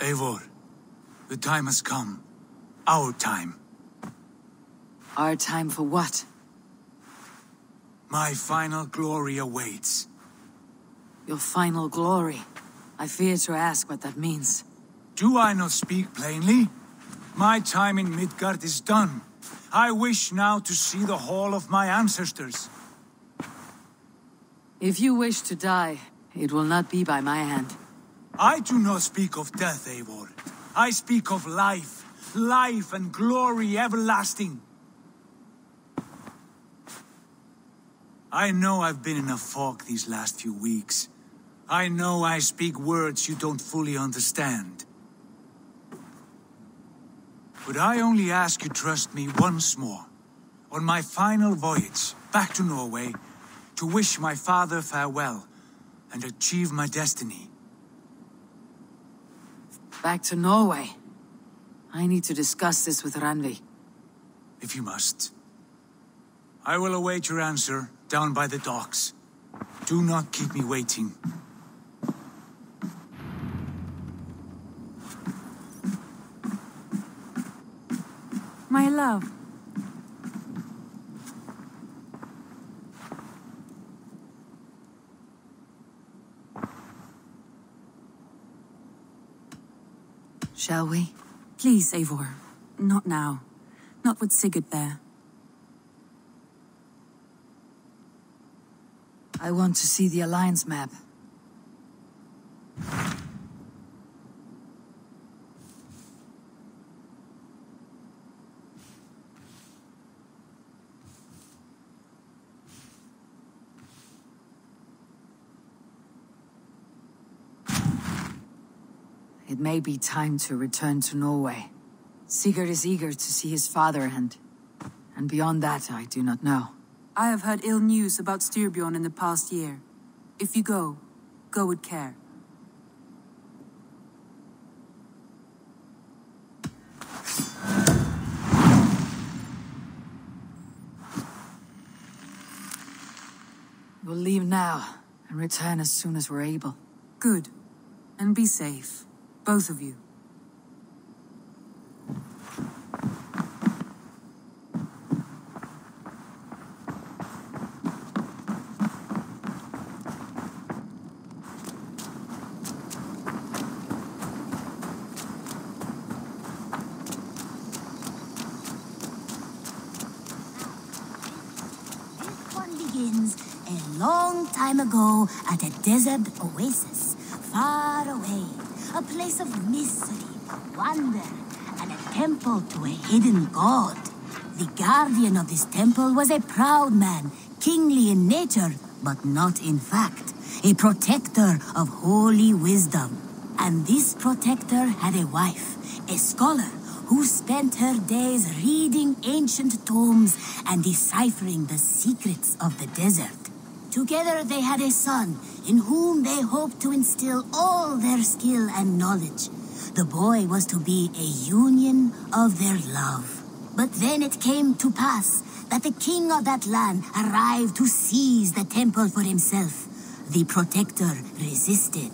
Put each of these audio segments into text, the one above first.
Eivor, the time has come. Our time. Our time for what? My final glory awaits. Your final glory. I fear to ask what that means. Do I not speak plainly? My time in Midgard is done. I wish now to see the hall of my ancestors. If you wish to die, it will not be by my hand. I do not speak of death, Eivor. I speak of life. Life and glory everlasting. I know I've been in a fog these last few weeks. I know I speak words you don't fully understand. But I only ask you trust me once more, on my final voyage back to Norway, to wish my father farewell and achieve my destiny. Back to Norway? I need to discuss this with Randvi. If you must. I will await your answer down by the docks. Do not keep me waiting. My love. Shall we? Please, Eivor. Not now. Not with Sigurd there. I want to see the Alliance map. It may be time to return to Norway. Sigurd is eager to see his father and beyond that I do not know. I have heard ill news about Styrbjorn in the past year. If you go, go with care. We'll leave now and return as soon as we're able. Good. And be safe. Both of you. Begins a long time ago at a desert oasis, far away, a place of mystery, wonder, and a temple to a hidden god. The guardian of this temple was a proud man, kingly in nature, but not in fact, a protector of holy wisdom. And this protector had a wife, a scholar, who spent her days reading ancient tomes and deciphering the secrets of the desert. Together they had a son, in whom they hoped to instill all their skill and knowledge. The boy was to be a union of their love. But then it came to pass that the king of that land arrived to seize the temple for himself. The protector resisted.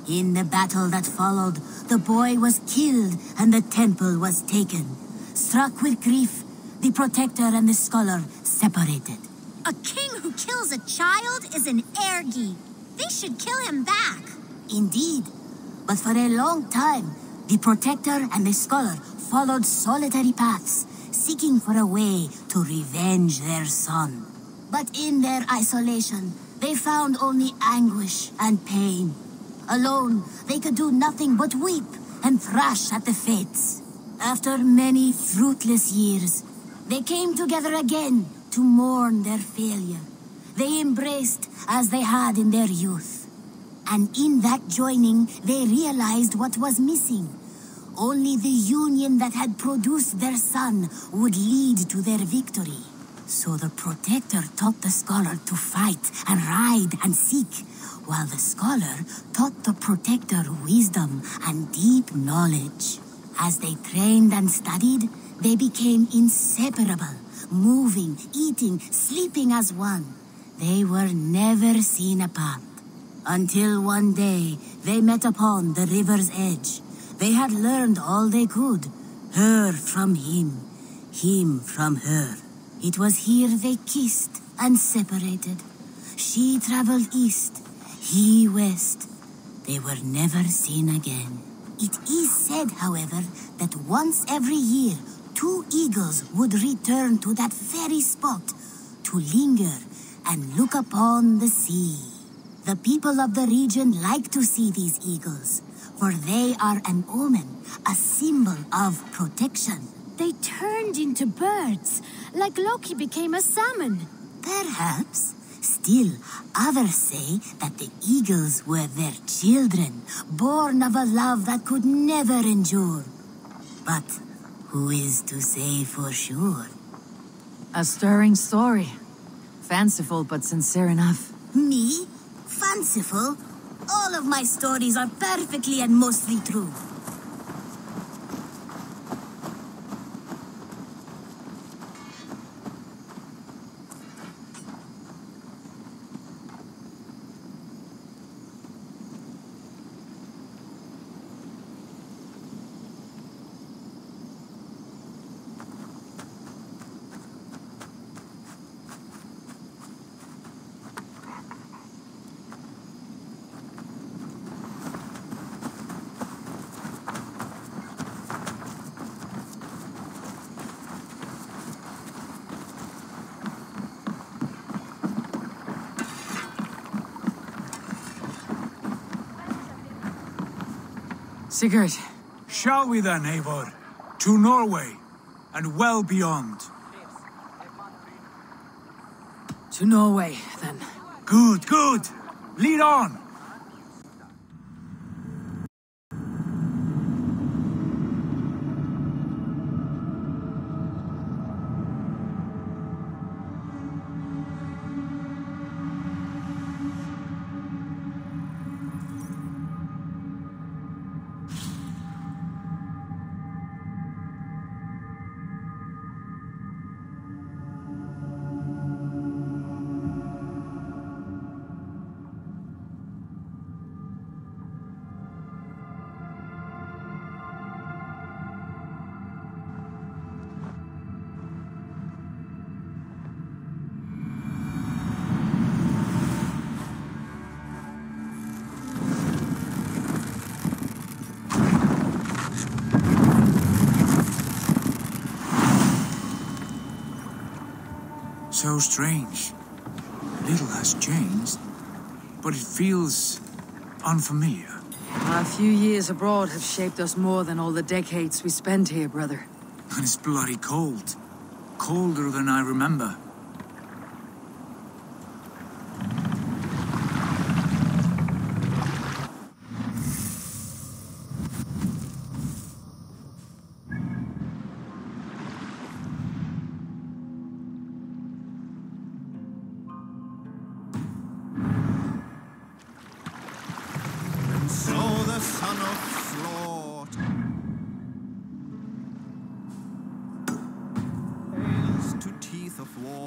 In the battle that followed, the boy was killed and the temple was taken. Struck with grief, the protector and the scholar separated. A king who kills a child is an ergi. They should kill him back. Indeed, but for a long time, the protector and the scholar followed solitary paths, seeking for a way to revenge their son. But in their isolation, they found only anguish and pain. Alone, they could do nothing but weep and thrash at the fates. After many fruitless years, they came together again to mourn their failure. They embraced as they had in their youth. And in that joining, they realized what was missing. Only the union that had produced their son would lead to their victory. So the protector taught the scholar to fight and ride and seek, while the scholar taught the protector wisdom and deep knowledge. As they trained and studied, they became inseparable, moving, eating, sleeping as one. They were never seen apart. Until one day, they met upon the river's edge. They had learned all they could. Her from him, him from her. It was here they kissed and separated. She traveled east, he west. They were never seen again. It is said, however, that once every year, 2 eagles would return to that very spot to linger and look upon the sea. The people of the region like to see these eagles, for they are an omen, a symbol of protection. They turned into birds, like Loki became a salmon. Perhaps. Still, others say that the eagles were their children, born of a love that could never endure. But who is to say for sure? A stirring story. Fanciful but sincere enough. Me? Fanciful? All of my stories are perfectly and mostly true. Sigurd. Shall we then, Eivor? To Norway, and well beyond. To Norway, then. Good, good. Lead on. So strange. Little has changed, but it feels unfamiliar. A few years abroad have shaped us more than all the decades we spent here, brother. And it's bloody cold. Colder than I remember.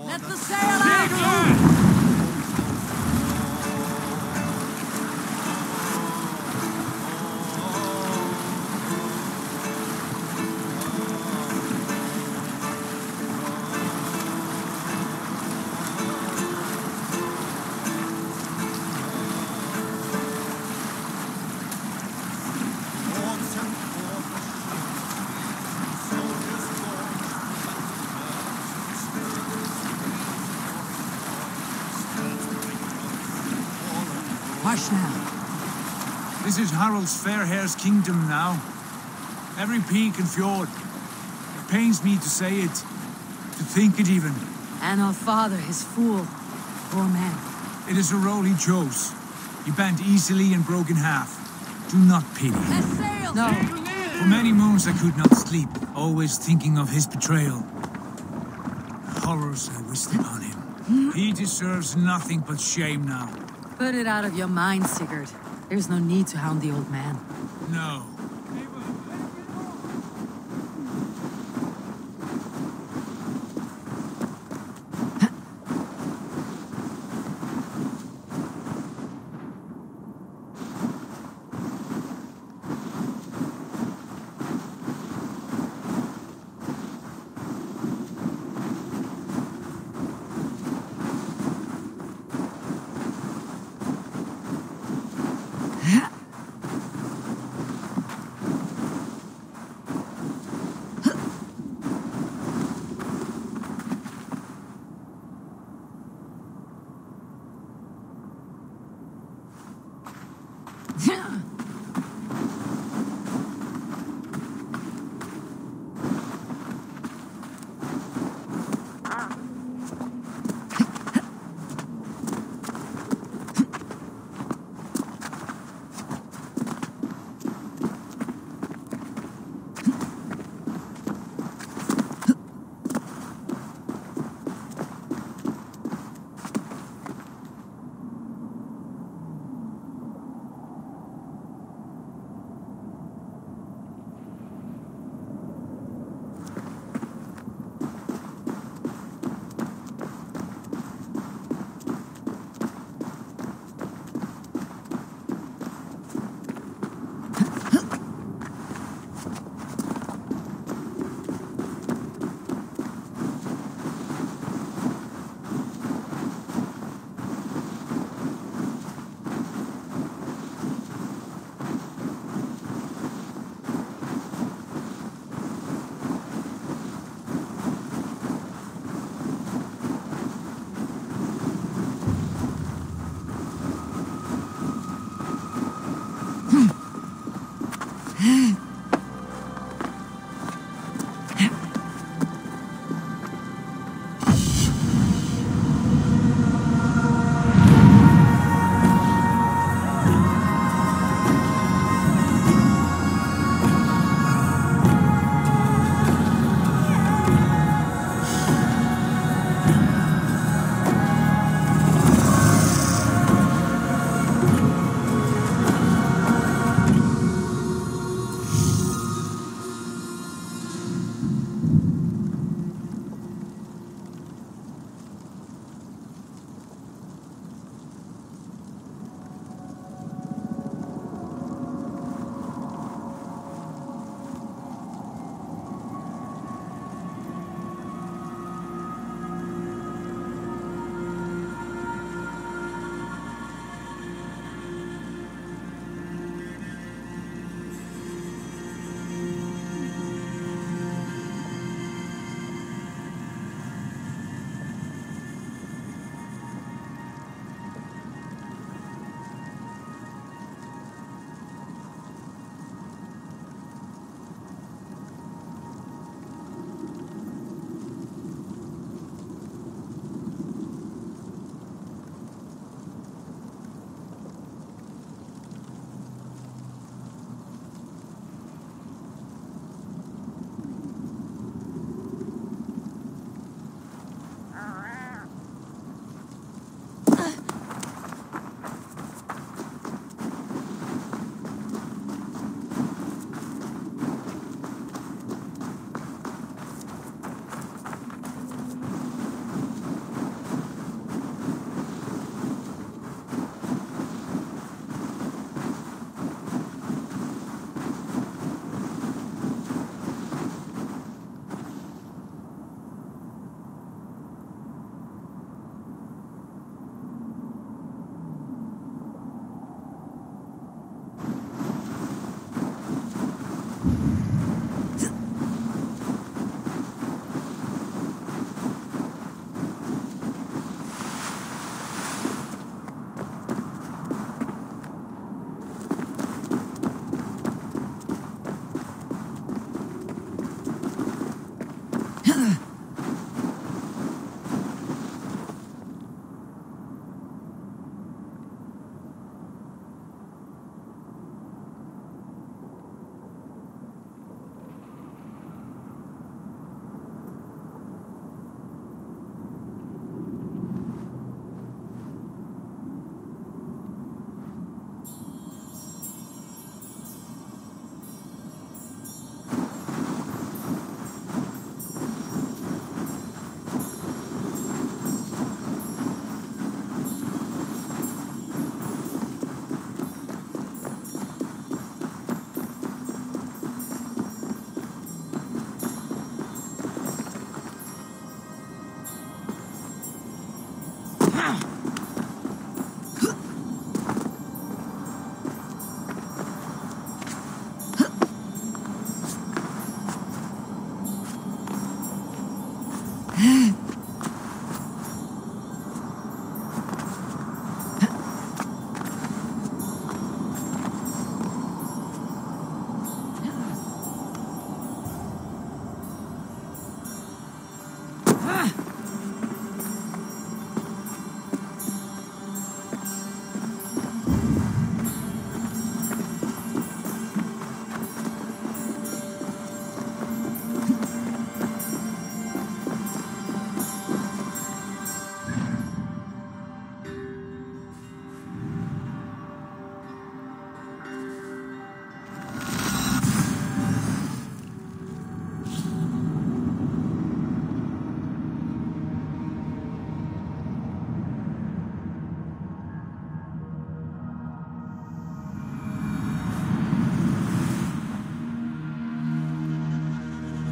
Let the sail out! Hush now. This is Harald's fair hair's kingdom now. Every peak and fjord. It pains me to say it, to think it even. And our father, his fool. Poor man. It is a role he chose. He bent easily and broke in half. Do not pity. No. For many moons I could not sleep, always thinking of his betrayal. Horrors I wished upon him. He deserves nothing but shame now. Put it out of your mind, Sigurd. There's no need to hound the old man. No.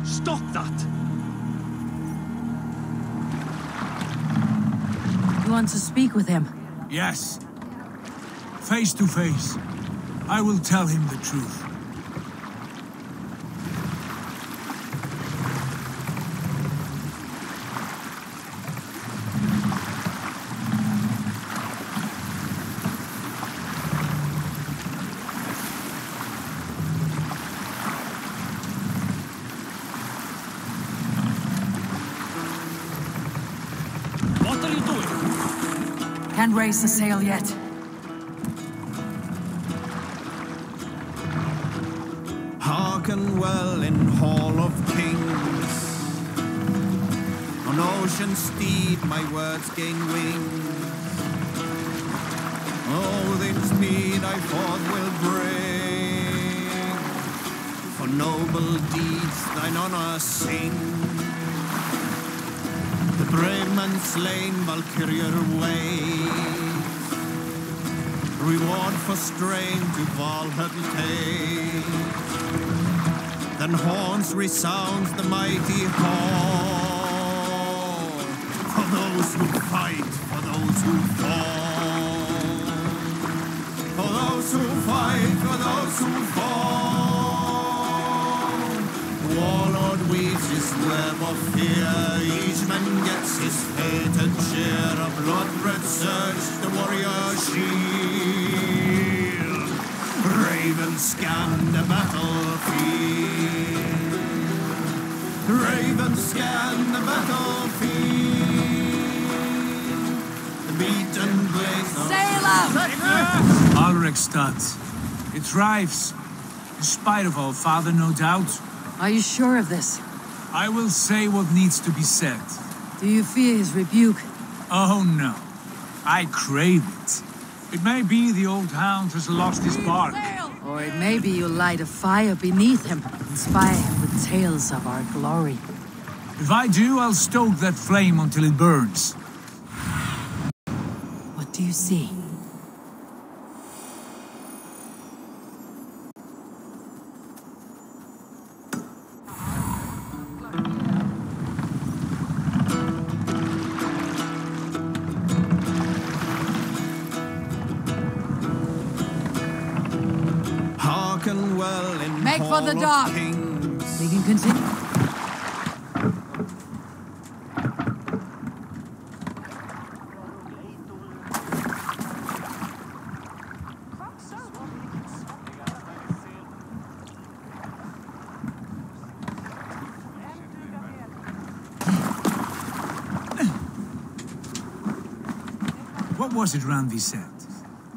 Stop that! You want to speak with him? Yes. Face to face. I will tell him the truth. What are you doing? Can't raise the sail yet. Hearken well in Hall of Kings. On ocean steed my words gain wings. Odin's mead I forth will bring. For noble deeds thine honor sing. The brave man slain Valkyrier ways. Reward for strain to Valhalla take. Then horns resounds the mighty hall. For those who fight, for those who fall. For those who fight, for those who fall. Warlord weaves his web of fear. Each man gets his fate and share. A blood-red surge, the warrior shield. Ravens scan the battlefield. Ravens scan the battlefield. The beaten blaze of Sail out! Alrekstad. It thrives. In spite of our father, no doubt. Are you sure of this? I will say what needs to be said. Do you fear his rebuke? Oh no. I crave it. It may be the old hound has lost his bark. Or it may be you light a fire beneath him, inspire him with tales of our glory. If I do, I'll stoke that flame until it burns. What do you see? Hearken well in Make for the Hall of dock. Kings. We can continue. What was it Randi said?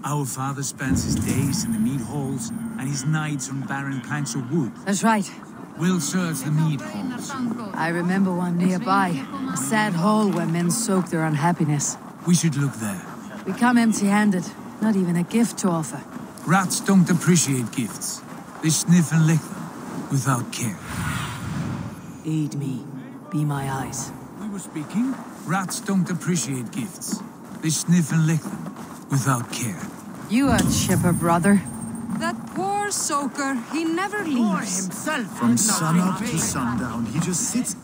Our father spends his days in the mead halls and his nights on barren planks of wood. That's right. We'll search the mead halls. I remember one nearby. A sad hole where men soak their unhappiness. We should look there. We come empty-handed. Not even a gift to offer. Rats don't appreciate gifts. They sniff and lick them without care. Aid me. Be my eyes. We were speaking. Rats don't appreciate gifts. They sniff and lick them without care. You a chipper, brother. That poor soaker, he never leaves. From sunup to sundown, he just sits.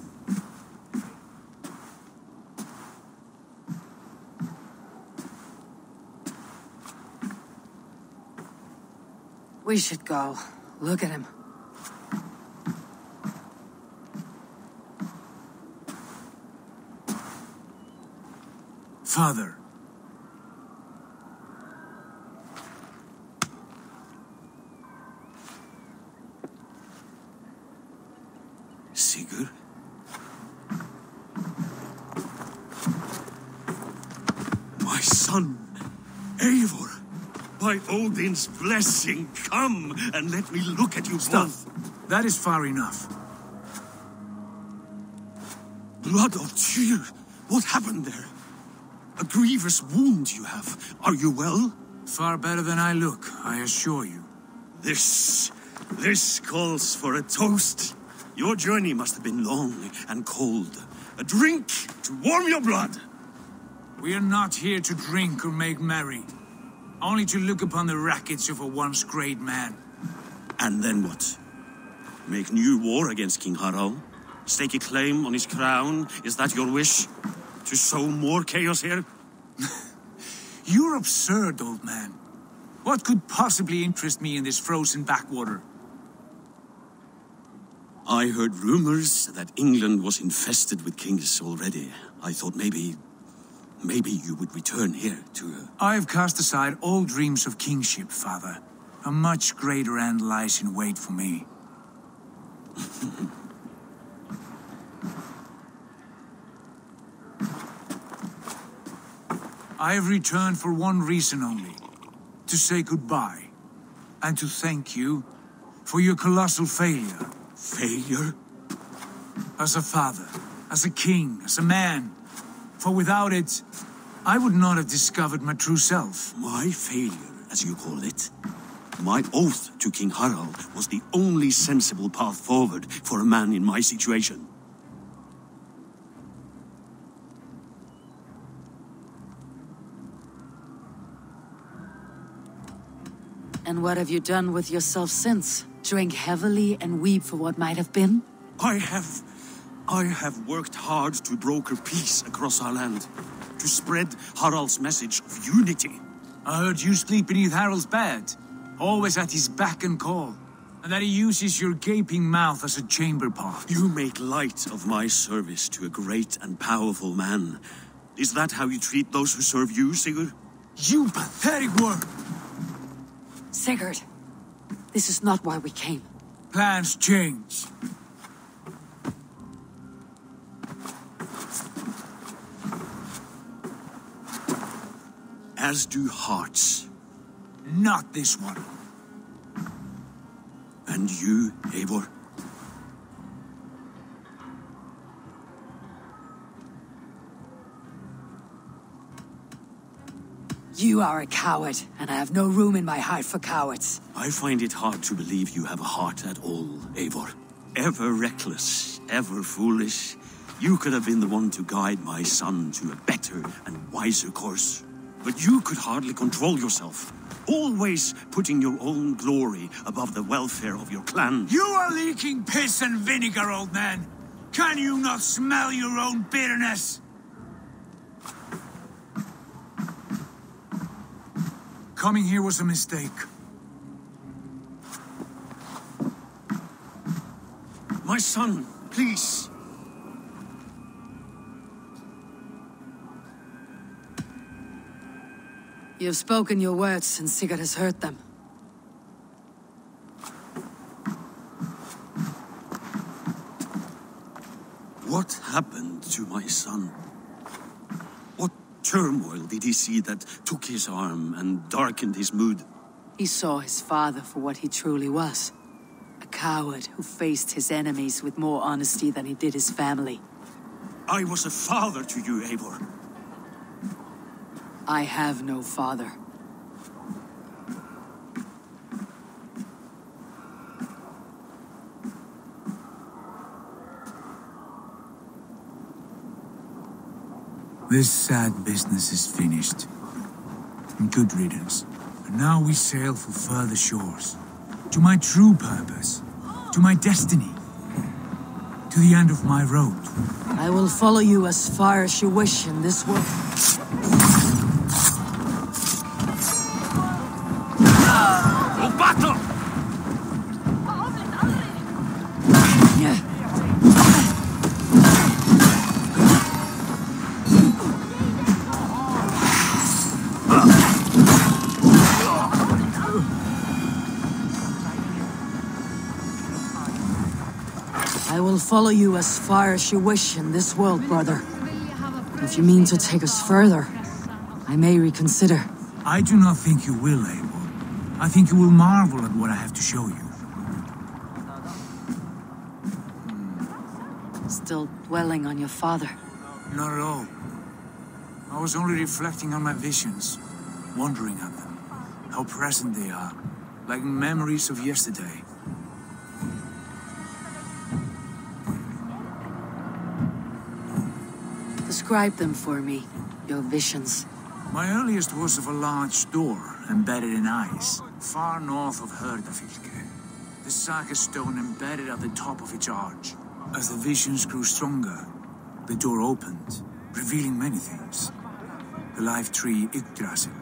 We should go. Look at him. Father. Sigurd? My son, Eivor, by Odin's blessing, come and let me look at you both. That is far enough. Blood of Tyr, what happened there? A grievous wound you have. Are you well? Far better than I look, I assure you. This calls for a toast. Your journey must have been long and cold. A drink to warm your blood. We are not here to drink or make merry. Only to look upon the wreckage of a once great man. And then what? Make new war against King Harald? Stake a claim on his crown? Is that your wish? To sow more chaos here? You're absurd, old man. What could possibly interest me in this frozen backwater? I heard rumors that England was infested with kings already. I thought maybe you would return here to... I've cast aside all dreams of kingship, father. A much greater end lies in wait for me. I have returned for one reason only. To say goodbye. And to thank you for your colossal failure. Failure? As a father, as a king, as a man. For without it, I would not have discovered my true self. My failure, as you call it. My oath to King Harald was the only sensible path forward for a man in my situation. And what have you done with yourself since? Drink heavily and weep for what might have been? I have worked hard to broker peace across our land. To spread Harald's message of unity. I heard you sleep beneath Harald's bed. Always at his beck and call. And that he uses your gaping mouth as a chamber pot. You make light of my service to a great and powerful man. Is that how you treat those who serve you, Sigurd? You pathetic worm! Sigurd, this is not why we came. Plans change. As do hearts. Not this one. And you, Eivor? You are a coward, and I have no room in my heart for cowards. I find it hard to believe you have a heart at all, Eivor. Ever reckless, ever foolish. You could have been the one to guide my son to a better and wiser course. But you could hardly control yourself. Always putting your own glory above the welfare of your clan. You are leaking piss and vinegar, old man. Can you not smell your own bitterness? Coming here was a mistake. My son, please. You have spoken your words, and Sigurd has heard them. What happened to my son? What turmoil did he see that took his arm and darkened his mood? He saw his father for what he truly was. A coward who faced his enemies with more honesty than he did his family. I was a father to you, Eivor. I have no father. This sad business is finished. And good riddance. And now we sail for further shores. To my true purpose. To my destiny. To the end of my road. I will follow you as far as you wish in this world. Battle! follow you as far as you wish in this world, brother. If you mean to take us further, I may reconsider. I do not think you will, Eivor. I think you will marvel at what I have to show you. Still dwelling on your father. Not at all. I was only reflecting on my visions, wondering at them. How present they are, like memories of yesterday. Describe them for me, your visions. My earliest was of a large door embedded in ice, far north of Herdafylke. The saga stone embedded at the top of its arch. As the visions grew stronger, the door opened, revealing many things. The life tree Yggdrasil,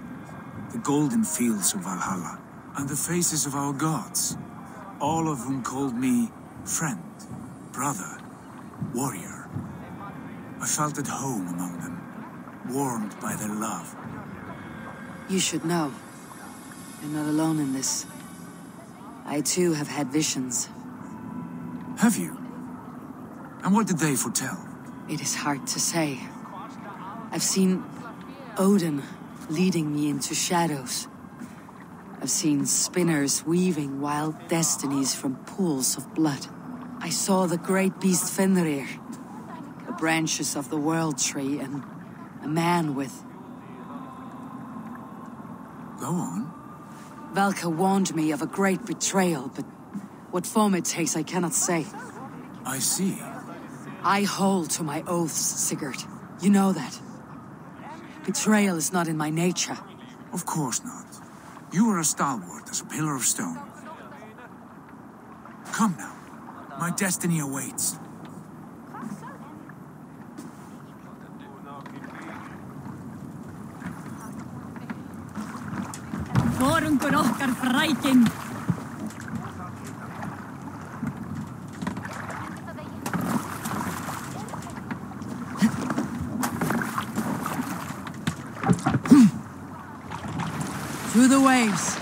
the golden fields of Valhalla, and the faces of our gods, all of whom called me friend, brother, warrior. I felt at home among them, warmed by their love. You should know. You're not alone in this. I too have had visions. Have you? And what did they foretell? It is hard to say. I've seen Odin leading me into shadows. I've seen spinners weaving wild destinies from pools of blood. I saw the great beast Fenrir, the branches of the world tree, and a man with... Go on. Valka warned me of a great betrayal, but what form it takes I cannot say. I see. I hold to my oaths, Sigurd. You know that. Betrayal is not in my nature. Of course not. You are as stalwart as a pillar of stone. Come now. My destiny awaits. Vorungur okkar frækin. Through the waves.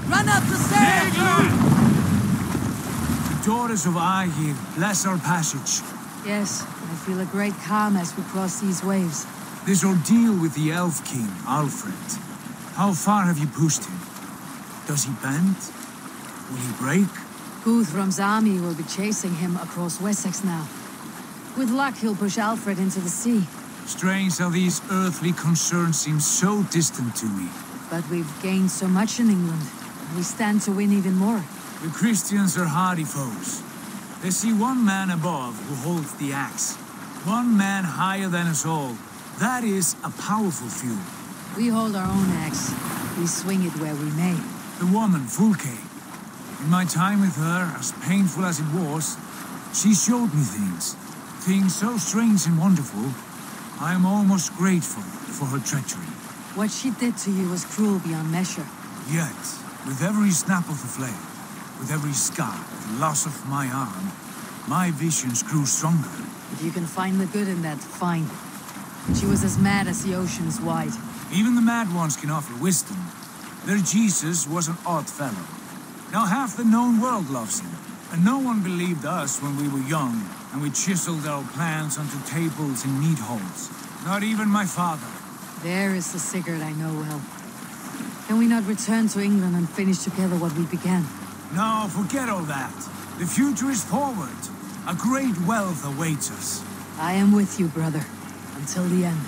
Run up the stairs! The daughters of Aegir, bless our passage. Yes, I feel a great calm as we cross these waves. This ordeal with the Elf King, Alfred. How far have you pushed him? Does he bend? Will he break? Guthrum's army will be chasing him across Wessex now. With luck, he'll push Alfred into the sea. Strange how these earthly concerns seem so distant to me. But we've gained so much in England. We stand to win even more. The Christians are hardy foes. They see one man above who holds the axe. One man higher than us all. That is a powerful feud. We hold our own axe. We swing it where we may. The woman, Fulke. In my time with her, as painful as it was, she showed me things. Things so strange and wonderful. I am almost grateful for her treachery. What she did to you was cruel beyond measure. Yet, with every snap of the flame, with every scar, the loss of my arm, my visions grew stronger. If you can find the good in that, fine. She was as mad as the ocean is wide. Even the mad ones can offer wisdom. Their Jesus was an odd fellow. Now half the known world loves him. And no one believed us when we were young, and we chiseled our plans onto tables in meat halls. Not even my father. There is the Sigurd I know well. Can we not return to England and finish together what we began? No, forget all that. The future is forward. A great wealth awaits us. I am with you, brother. Until the end.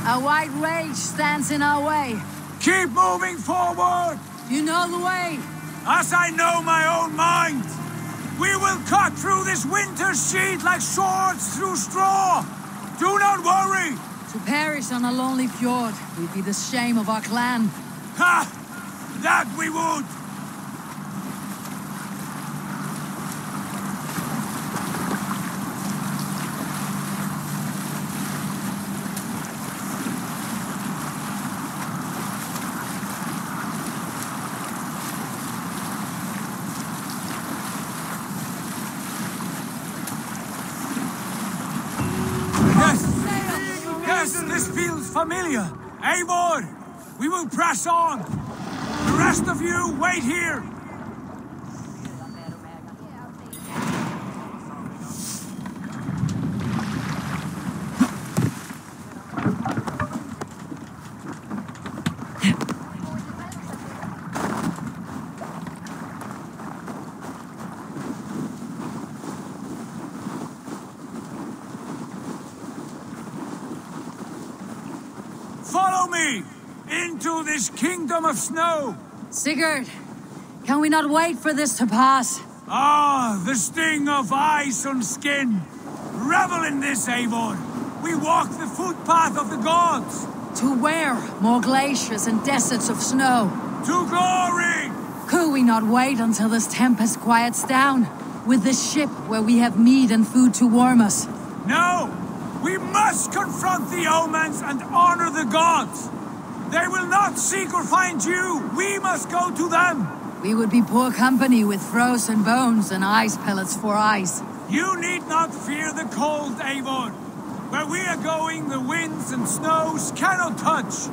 A white rage stands in our way. Keep moving forward! You know the way. As I know my own mind! We will cut through this winter sheet like swords through straw! Do not worry! To perish on a lonely fjord would be the shame of our clan. Ha! That we would! This feels familiar. Eivor, we will press on. The rest of you, wait here. Follow me into this kingdom of snow. Sigurd, can we not wait for this to pass? Ah, the sting of ice on skin. Revel in this, Eivor. We walk the footpath of the gods. To where? More glaciers and deserts of snow. To glory! Could we not wait until this tempest quiets down? With this ship where we have meat and food to warm us? No! We must confront the omens and honor the gods! They will not seek or find you! We must go to them! We would be poor company with frozen bones and ice pellets for eyes. You need not fear the cold, Eivor. Where we are going, the winds and snows cannot touch.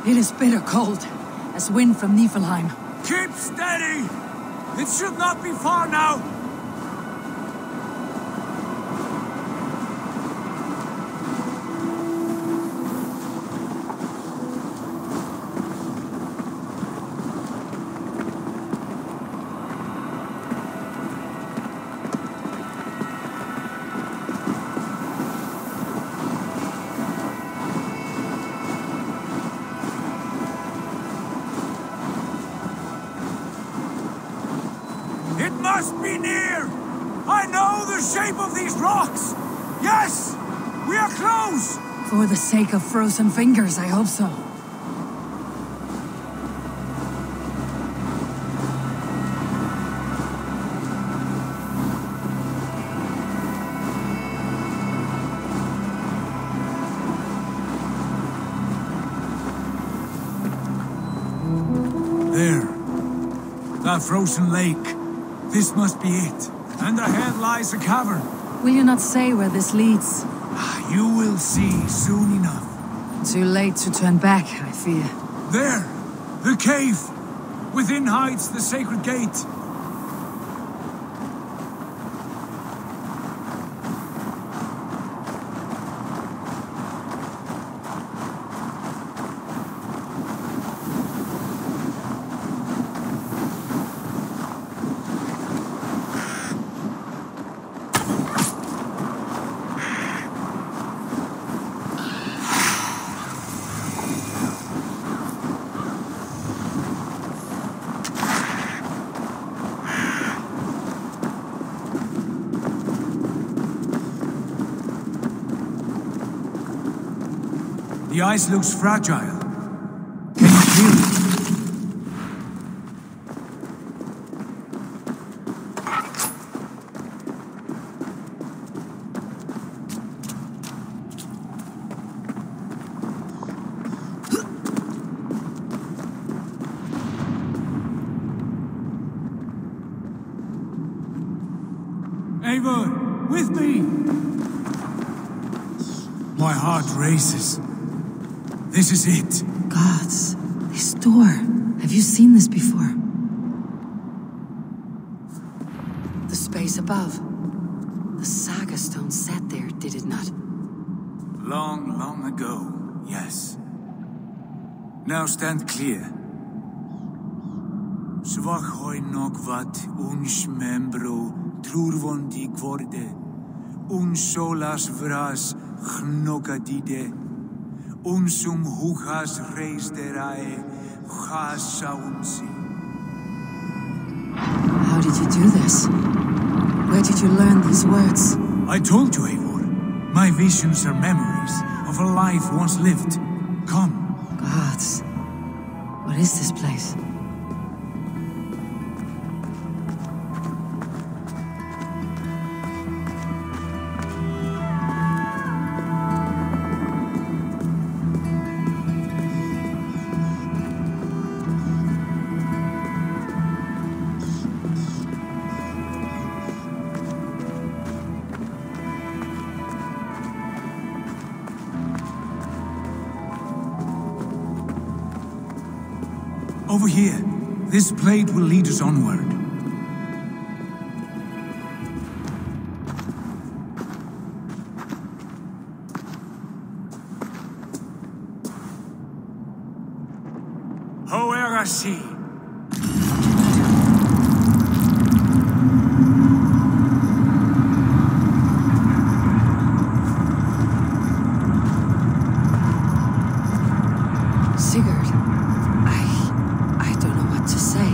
It is bitter cold, as wind from Niflheim. Keep steady! It should not be far now! It must be near! I know the shape of these rocks! Yes! We are close! For the sake of frozen fingers, I hope so. There. That frozen lake. This must be it. And ahead lies a cavern. Will you not say where this leads? You will see soon enough. Too late to turn back, I fear. There! The cave! Within hides the sacred gate. The ice looks fragile. Can you feel it? Eivor, with me! My heart races. This is it. Gods, this door. Have you seen this before? place above. The saga stone sat there, did it not? Long, long ago, yes. Now stand clear. Svach hoi nog wat uns membro trurvon di gvorde. Solas vras gnogadide. Unsum hugas reisderae chasaunsi. How did you do this? Where did you learn these words? I told you, Eivor. My visions are memories of a life once lived. Come. Gods. What is this place? Over here. This blade will lead us onward. Hoerasi. Sigurd. I don't know what to say.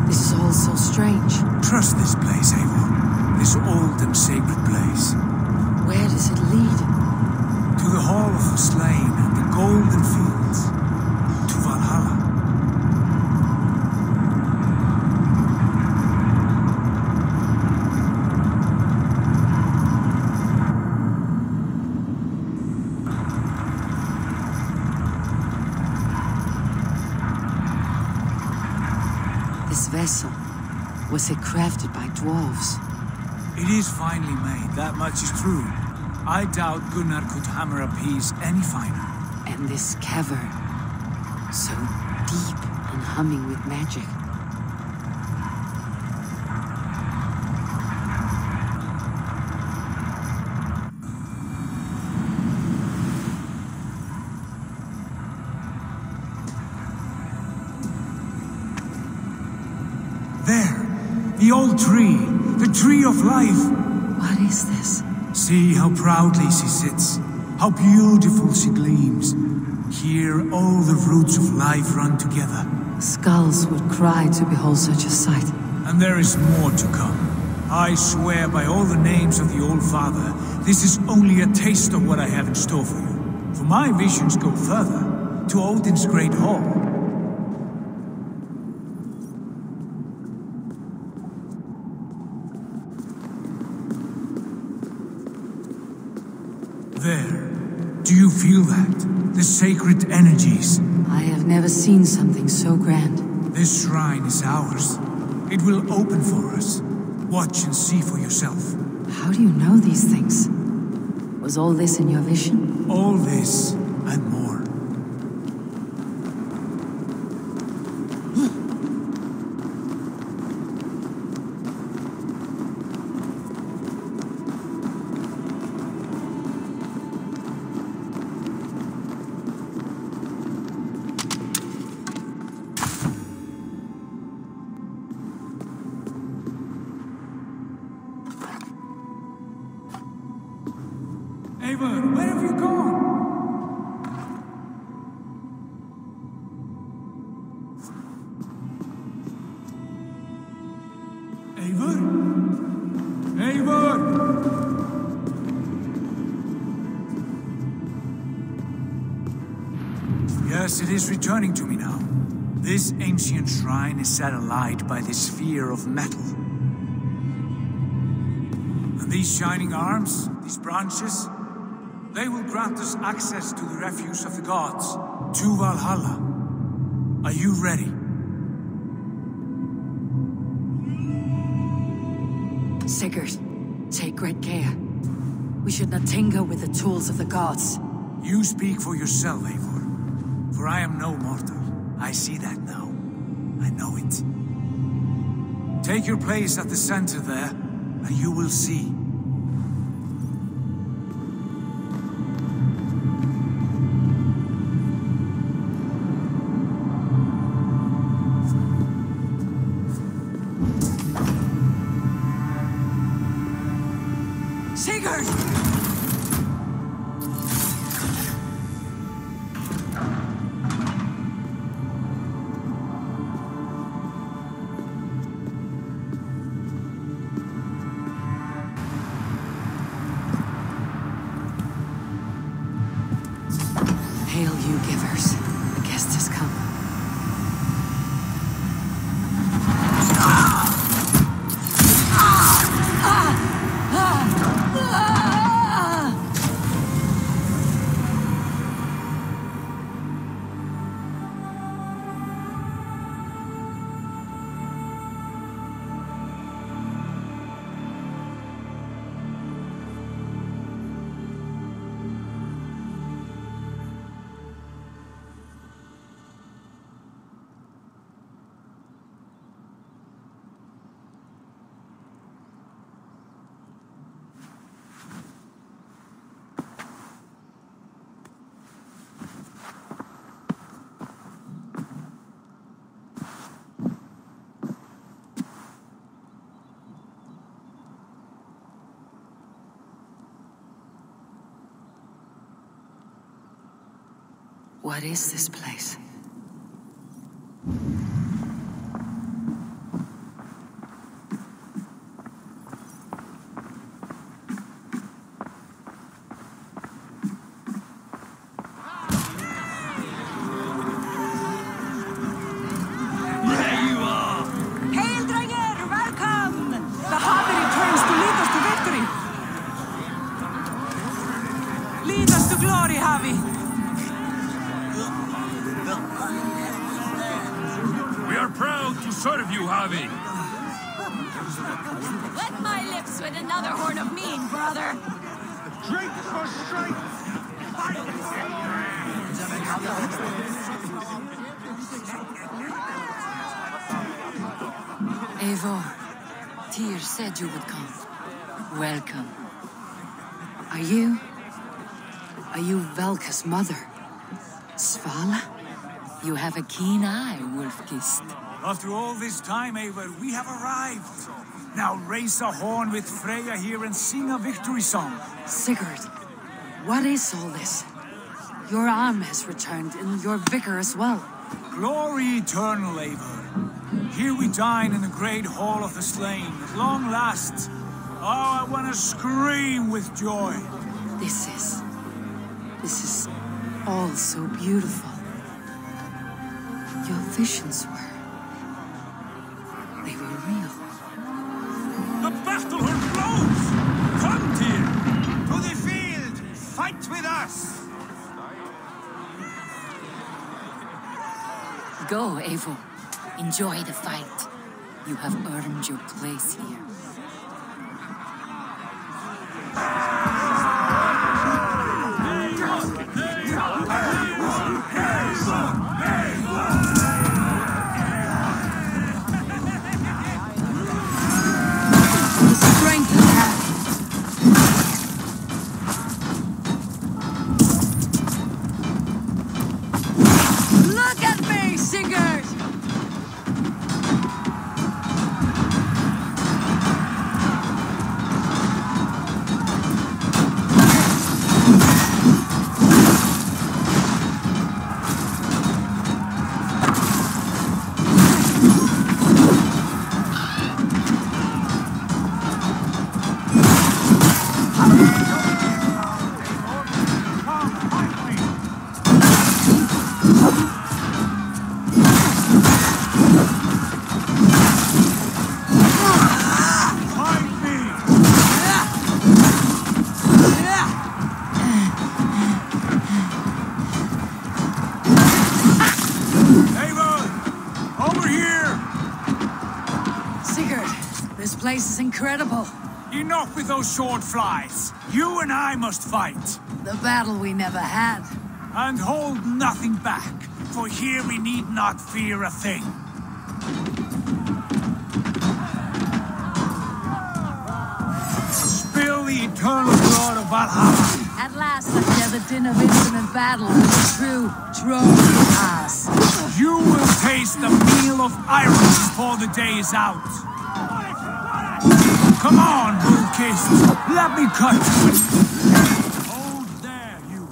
This is all so strange. Trust this place, Eivor. This old and sacred place. Where does it lead? To the Hall of the Slain and the Golden Fields. To Valhalla. This vessel, was it crafted by dwarves? It is finely made, that much is true. I doubt Gunnar could hammer a piece any finer. And this cavern, so deep and humming with magic. There! The old tree! The tree of life! What is this? See how proudly she sits. How beautiful she gleams. Here all the roots of life run together. Skulls would cry to behold such a sight. And there is more to come. I swear by all the names of the Old Father, this is only a taste of what I have in store for you. For my visions go further, to Odin's great hall. There. Do you feel that? The sacred energies. I have never seen something so grand. This shrine is ours. It will open for us. Watch and see for yourself. How do you know these things? Was all this in your vision? All this and more. Eivor, where have you gone? Eivor? Eivor! Yes, it is returning to me now. This ancient shrine is set alight by this sphere of metal. And these shining arms, these branches, they will grant us access to the refuse of the gods, to Valhalla. Are you ready? Sigurd, take great care. We should not tinker with the tools of the gods. You speak for yourself, Eivor. For I am no mortal. I see that now. I know it. Take your place at the center there, and you will see. Sigurd! Hail, you givers. The guest has come. What is this place? Serve you, Javi. Wet my lips with another horn of mean, brother. Drink for strength! Eivor, Tyr said you would come. Welcome. Are you Velka's mother? Svala? You have a keen eye, Wolfgist. After all this time, Eivor, we have arrived. Now raise a horn with Freya here and sing a victory song. Sigurd, what is all this? Your arm has returned, and your vicar as well. Glory eternal, Eivor. Here we dine in the great hall of the slain, at long last. Oh, I want to scream with joy. This is all so beautiful. Your visions they were real. The battle horn blows! Come, Tyr! To the field! Fight with us! Go, Eivor. Enjoy the fight. You have earned your place here. This place is incredible. Enough with those sword flies. You and I must fight. The battle we never had. And hold nothing back, for here we need not fear a thing. eternal lord of Valhalla. At last I share the din of infinite battle with a true Trojan ass. You will taste the meal of iron before the day is out. Come on, bull-kissed. Let me cut you. Hold there, you.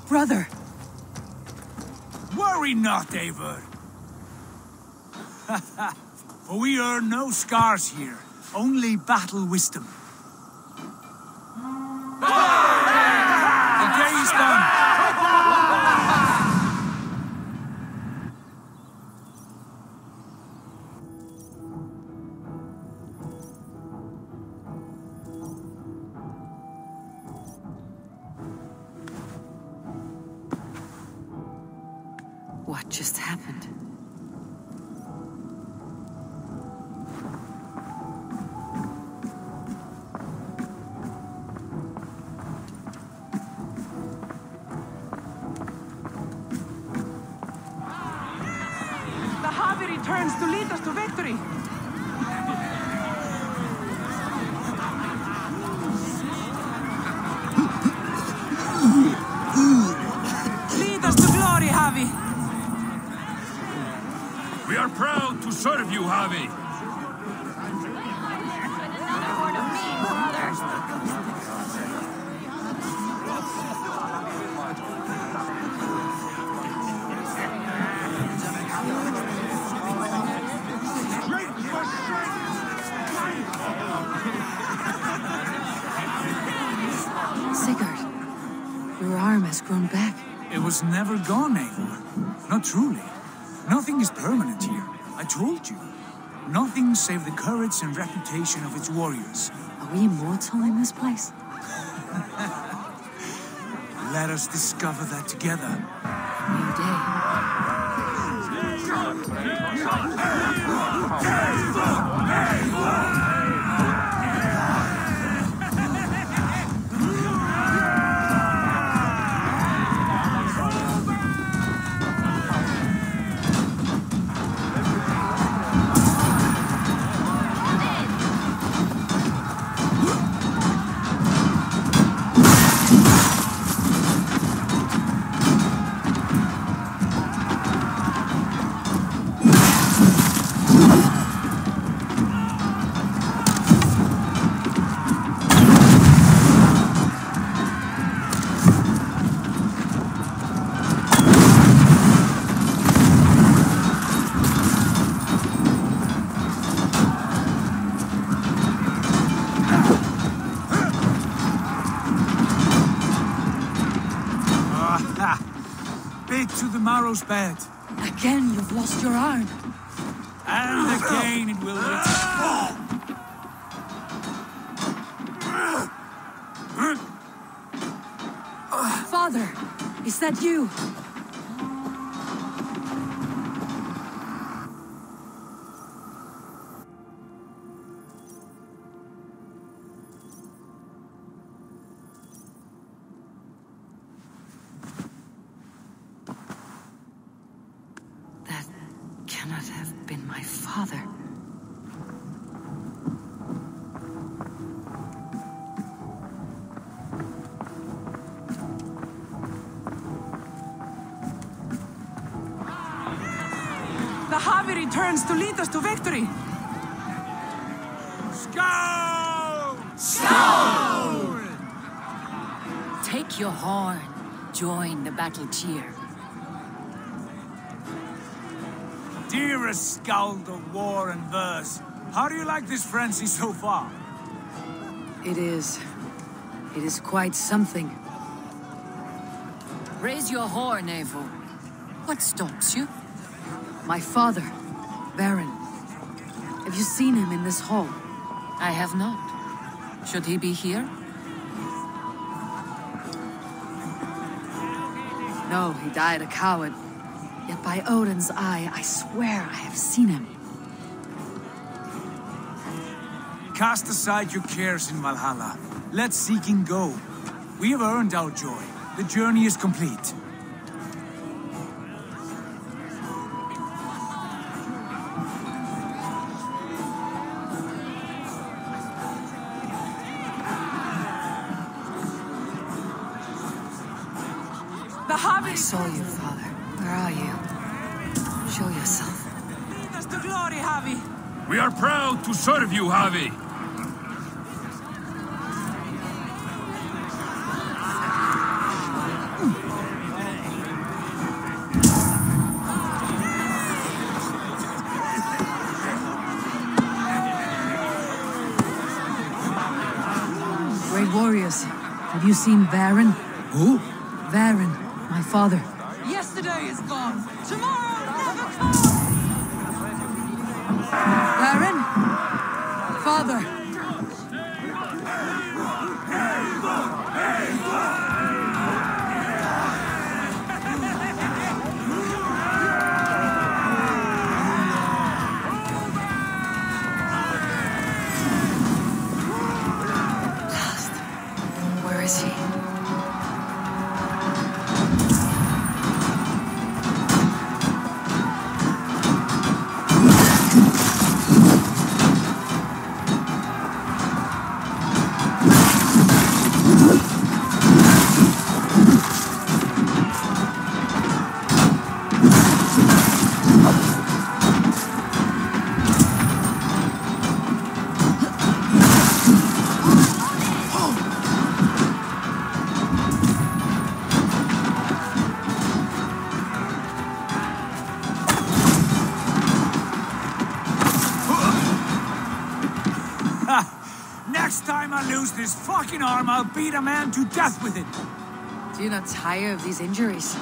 Brother! Worry not, Eivor. For we earn no scars here, only battle wisdom. The day is done. What just happened? Returns to lead us to victory. Lead us to glory, Javi. We are proud to serve you, Javi. Another horde of mean, brother. Sigurd, your arm has grown back. It was never gone, Eivor. Not truly. Nothing is permanent here. I told you. Nothing save the courage and reputation of its warriors. Are we immortal in this place? Let us discover that together. New day. Bit to the marrow's bed. Again, you've lost your arm. And again it will return. Father, is that you? That cannot have been my father. The Javi returns to lead us to victory. Skull! Skull! Take your horn. Join the battle cheer. Dearest Skald of war and verse, how do you like this frenzy so far? It is quite something. Raise your horn, Eivor. What stops you? My father, Baron. Have you seen him in this hall? I have not. Should he be here? No, he died a coward. Yet by Odin's eye, I swear I have seen him. Cast aside your cares in Valhalla. Let seeking go. We have earned our joy. The journey is complete. I saw you, father. Where are you? Show yourself. Lead us to glory, Javi. We are proud to serve you, Javi. Great warriors. Have you seen Baron? Who? Baron, my father. Yesterday is gone. Tomorrow never comes. Baron? Father! Lost. Where is he? Next time I lose this fucking arm, I'll beat a man to death with it. Do you not tire of these injuries?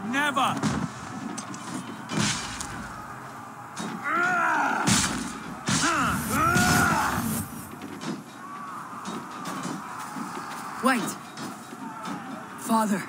Never! Wait! Father!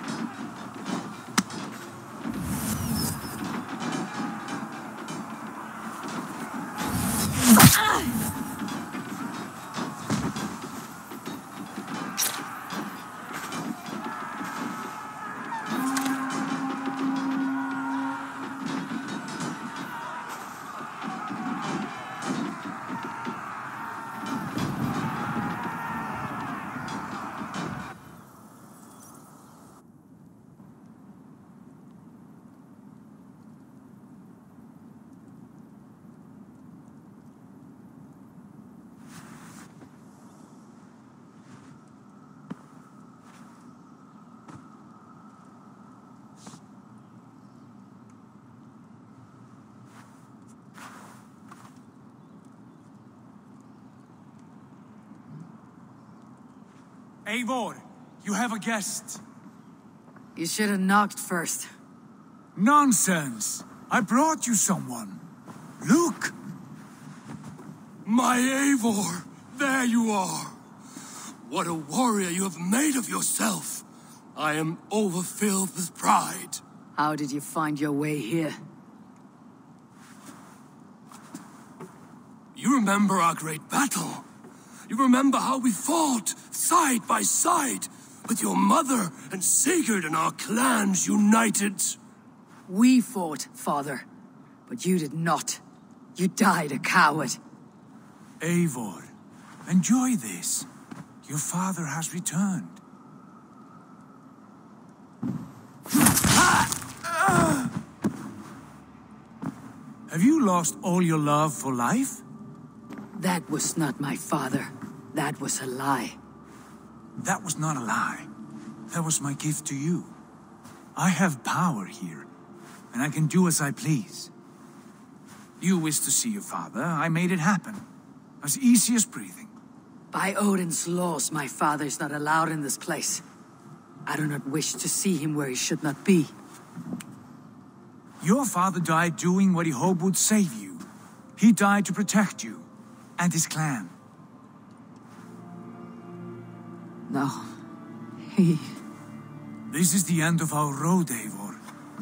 Eivor, you have a guest. You should have knocked first. Nonsense! I brought you someone. Look! My Eivor, there you are. What a warrior you have made of yourself. I am overfilled with pride. How did you find your way here? You remember our great battle. You remember how we fought side by side with your mother and Sigurd and our clans united. We fought, father, but you did not. You died a coward. Eivor, enjoy this. Your father has returned. Have you lost all your love for life? That was not my father. That was a lie. That was not a lie. That was my gift to you. I have power here, and I can do as I please. You wished to see your father, I made it happen. As easy as breathing. By Odin's laws, my father is not allowed in this place. I do not wish to see him where he should not be. Your father died doing what he hoped would save you. He died to protect you, and his clan. No, he... This is the end of our road, Eivor.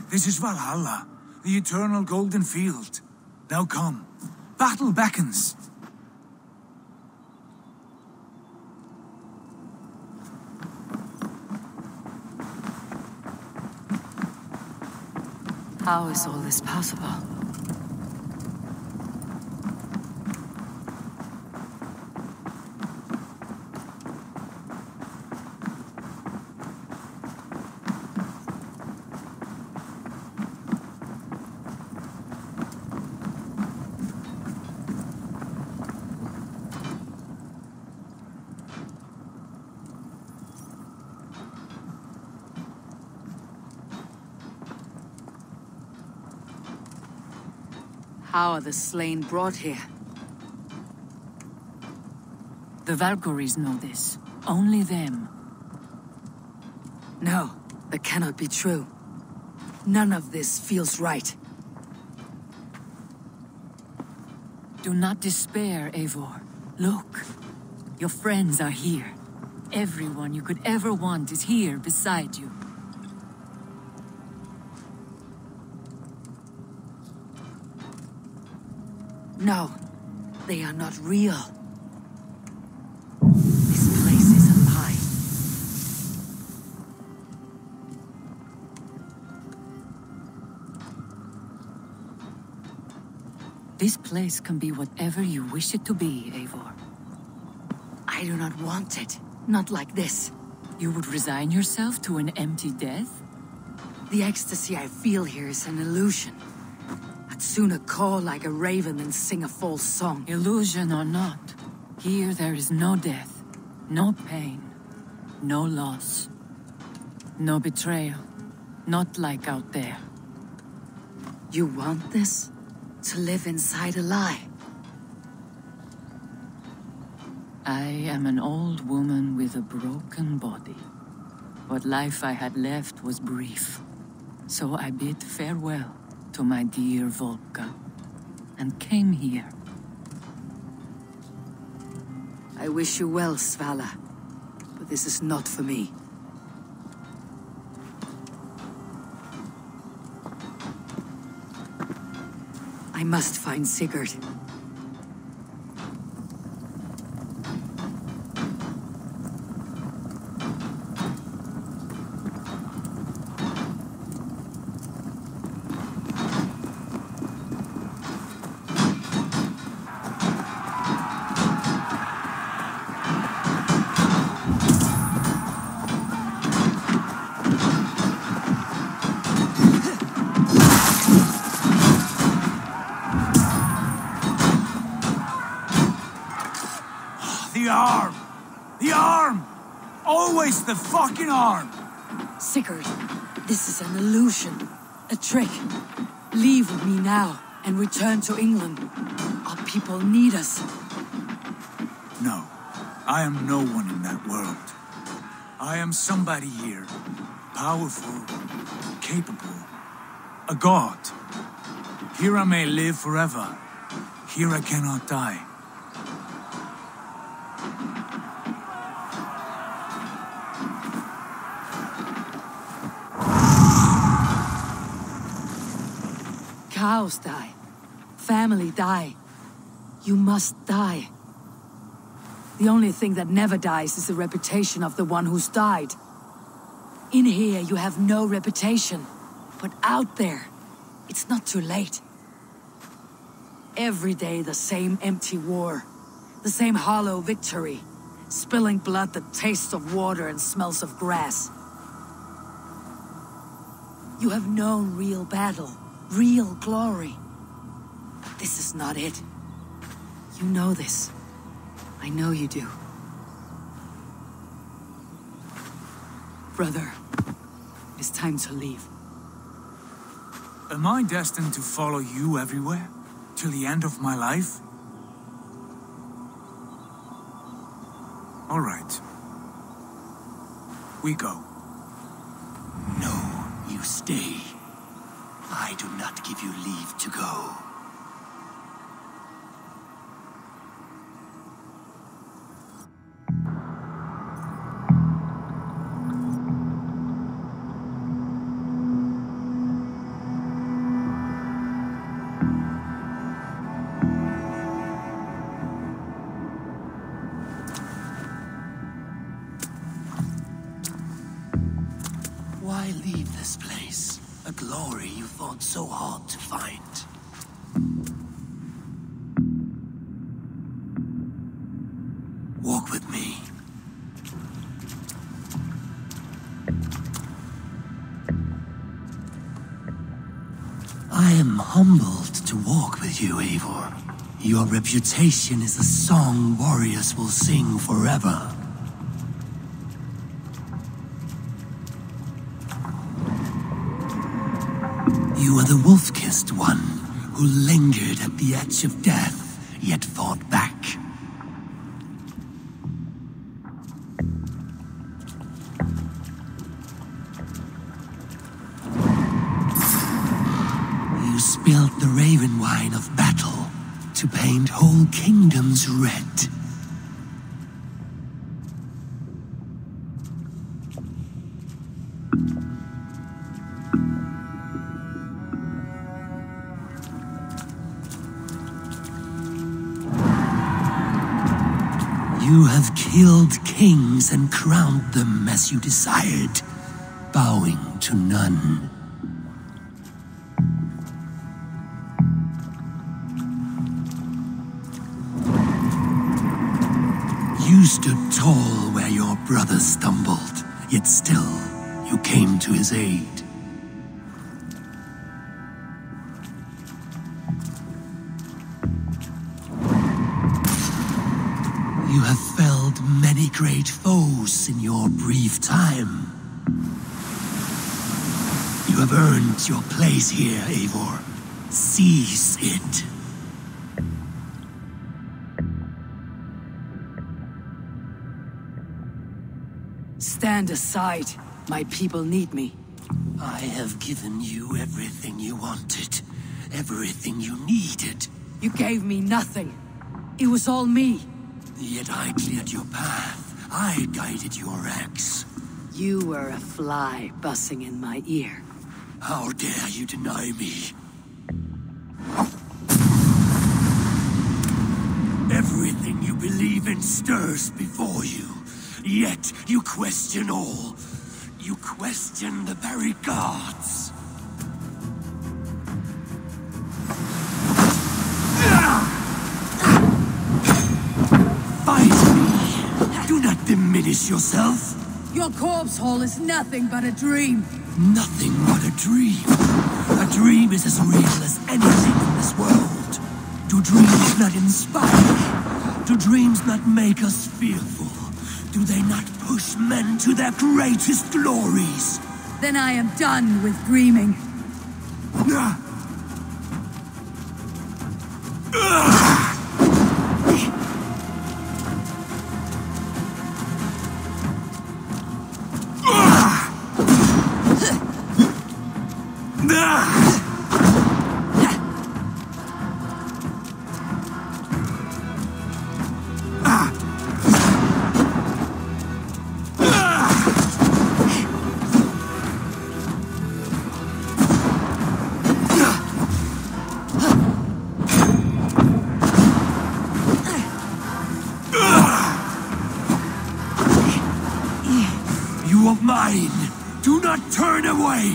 This is Valhalla, the eternal golden field. Now come, battle beckons. How is all this possible? How are the slain brought here? The Valkyries know this. Only them. No, that cannot be true. None of this feels right. Do not despair, Eivor. Look. Your friends are here. Everyone you could ever want is here beside you. No, they are not real. This place is a lie. This place can be whatever you wish it to be, Eivor. I do not want it. Not like this. You would resign yourself to an empty death? The ecstasy I feel here is an illusion. I'd sooner call like a raven than sing a false song. Illusion or not, here there is no death, no pain, no loss, no betrayal. Not like out there. You want this? To live inside a lie? I am an old woman with a broken body. What life I had left was brief. So I bid farewell to my dear Volka, and came here. I wish you well, Svala, but this is not for me. I must find Sigurd. The arm! Always the fucking arm! Sigurd, this is an illusion. A trick. Leave with me now and return to England. Our people need us. No, I am no one in that world. I am somebody here. Powerful, capable, a god. Here I may live forever. Here I cannot die. Cows die. Family die. You must die. The only thing that never dies is the reputation of the one who's died. In here, you have no reputation. But out there, it's not too late. Every day, the same empty war. The same hollow victory. Spilling blood that tastes of water and smells of grass. You have known real battle. Real glory. But this is not it. You know this. I know you do. Brother, it's time to leave. Am I destined to follow you everywhere? Till the end of my life? All right. We go. No, you stay. I do not give you leave to go. Why leave this place? A glory you fought so hard to find. Walk with me. I am humbled to walk with you, Eivor. Your reputation is a song warriors will sing forever. You are the wolf-kissed one, who lingered at the edge of death, yet fought back. You spilled the raven wine of battle to paint whole kingdoms red. You have killed kings and crowned them as you desired, bowing to none. You stood tall where your brother stumbled, yet still you came to his aid. You have felled many great foes in your brief time. You have earned your place here, Eivor. Seize it. Stand aside. My people need me. I have given you everything you wanted, everything you needed. You gave me nothing. It was all me. Yet I cleared your path. I guided your axe. You were a fly buzzing in my ear. How dare you deny me? Everything you believe in stirs before you. Yet you question all. You question the very gods. Fight me! Do not diminish yourself. Your corpse hole is nothing but a dream. Nothing but a dream. A dream is as real as anything in this world. Do dreams not inspire? Do dreams not make us fearful? Do they not push men to their greatest glories? Then I am done with dreaming. You are mine. Do not turn away.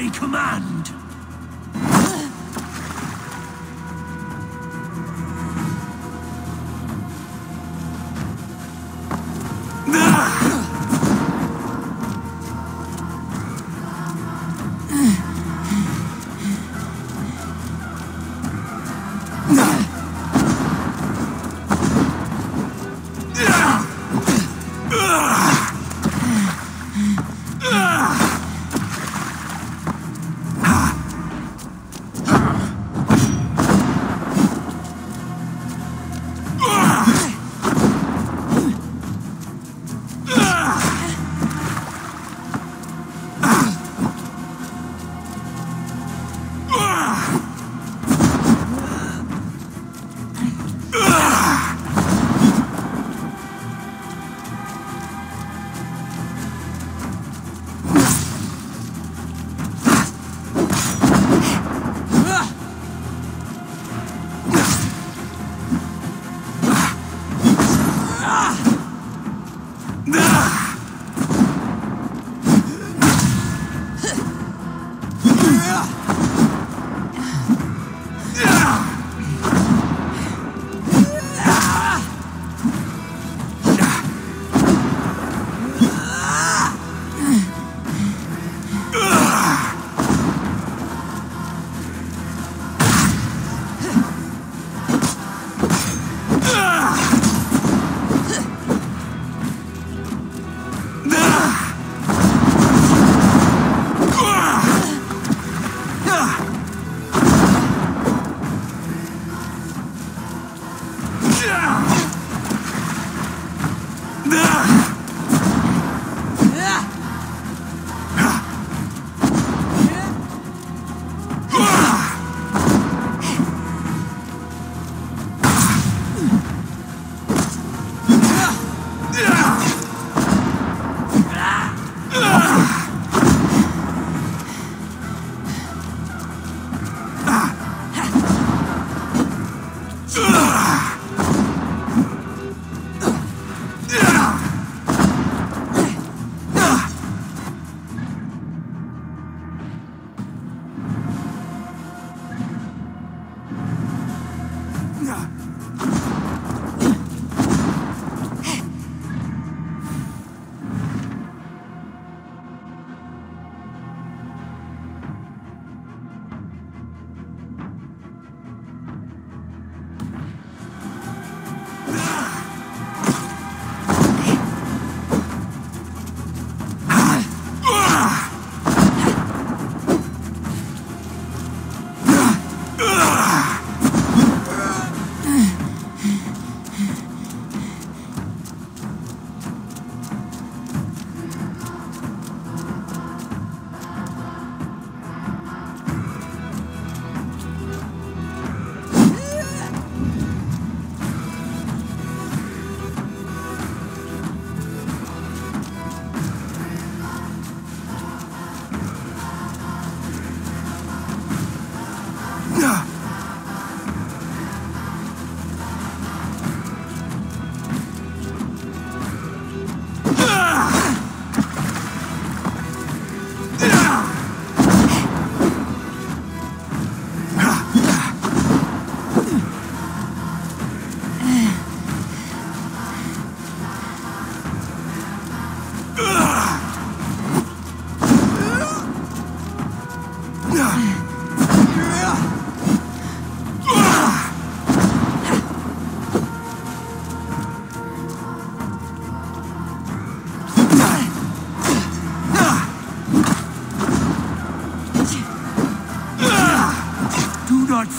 my command!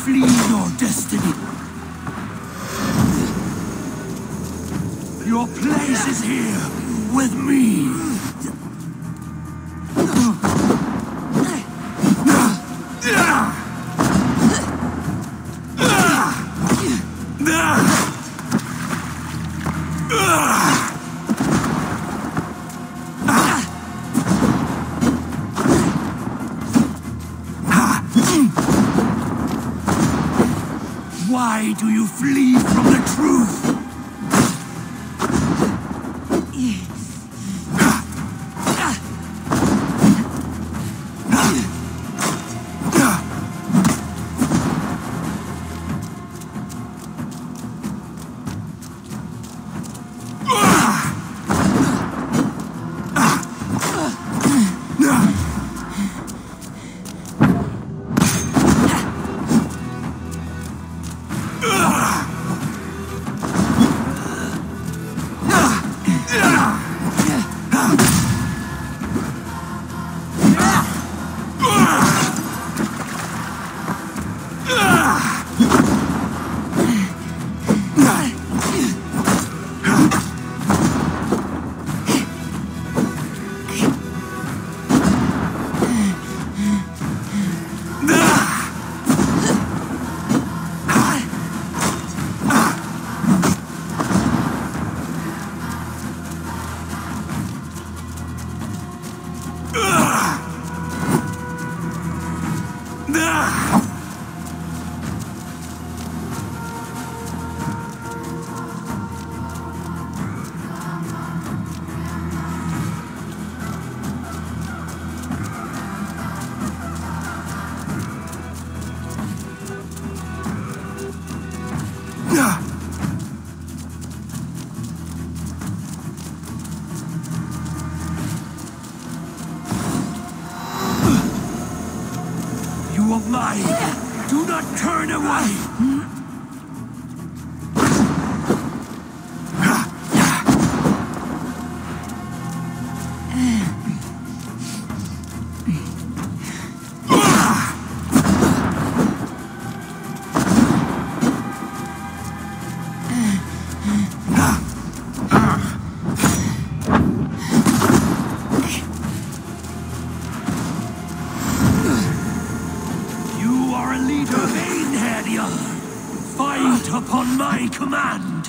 Flee your destiny. Your place is here with me. Why do you flee from the truth? You are mine. Do not turn away. Fight upon my command!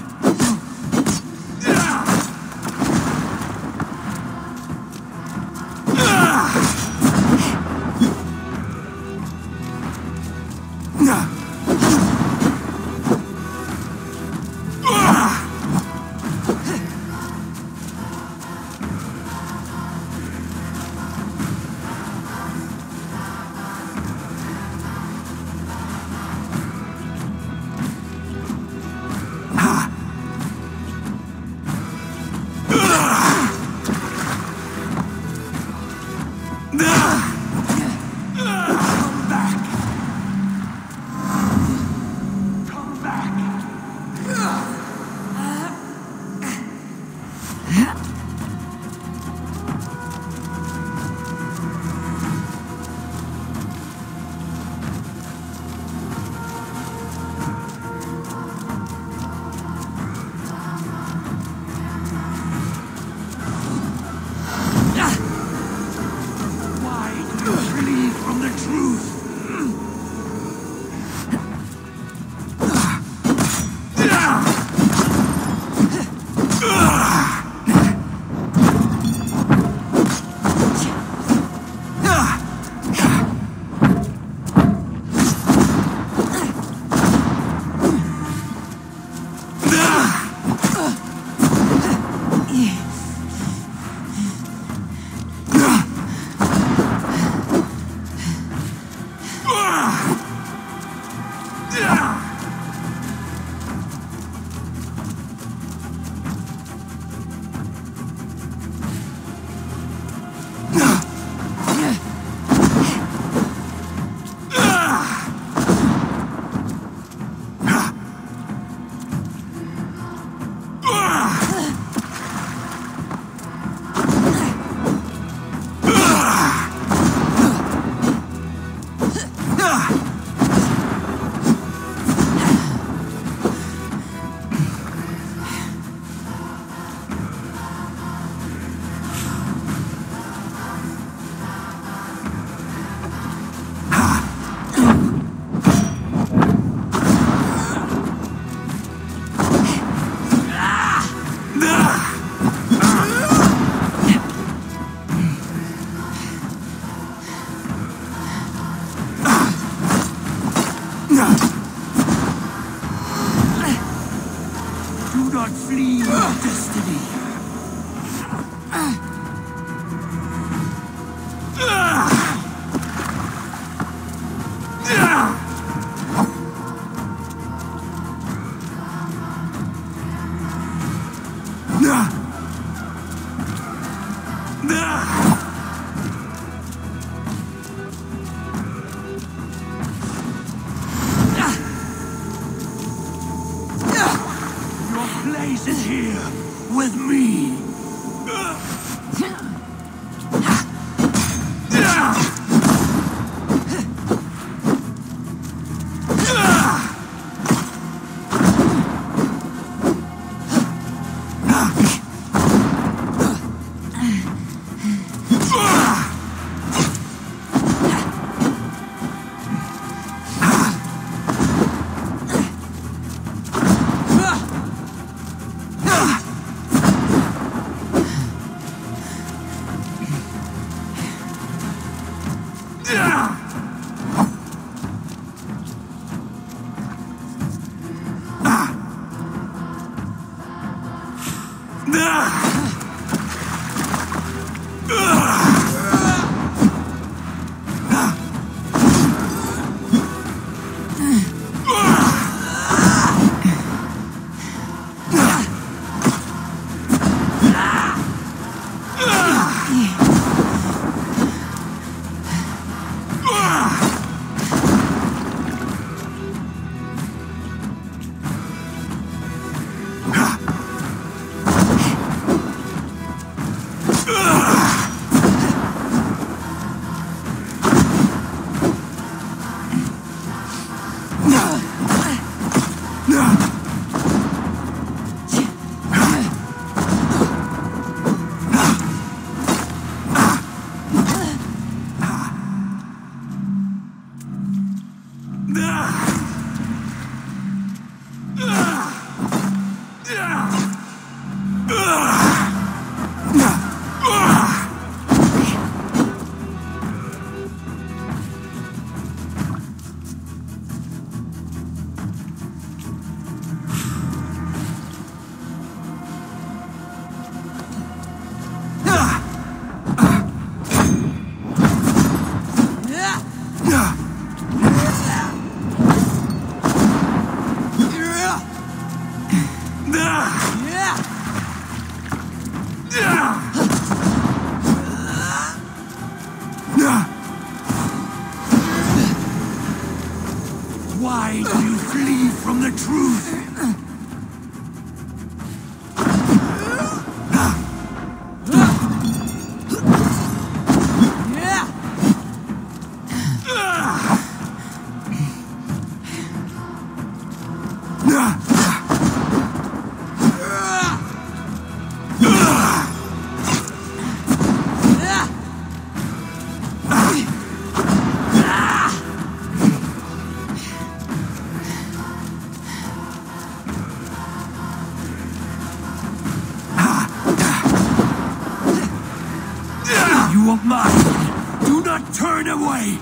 Do not flee your destiny. Your place is here with me. Why do you flee from the truth? You are mine. Do not turn away.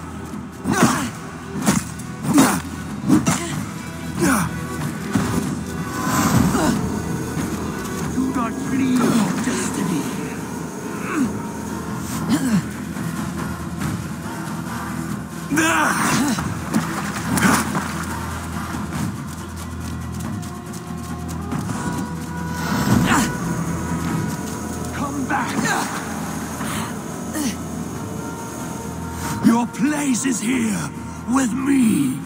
Do not flee from destiny. Come back. Your place is here with me.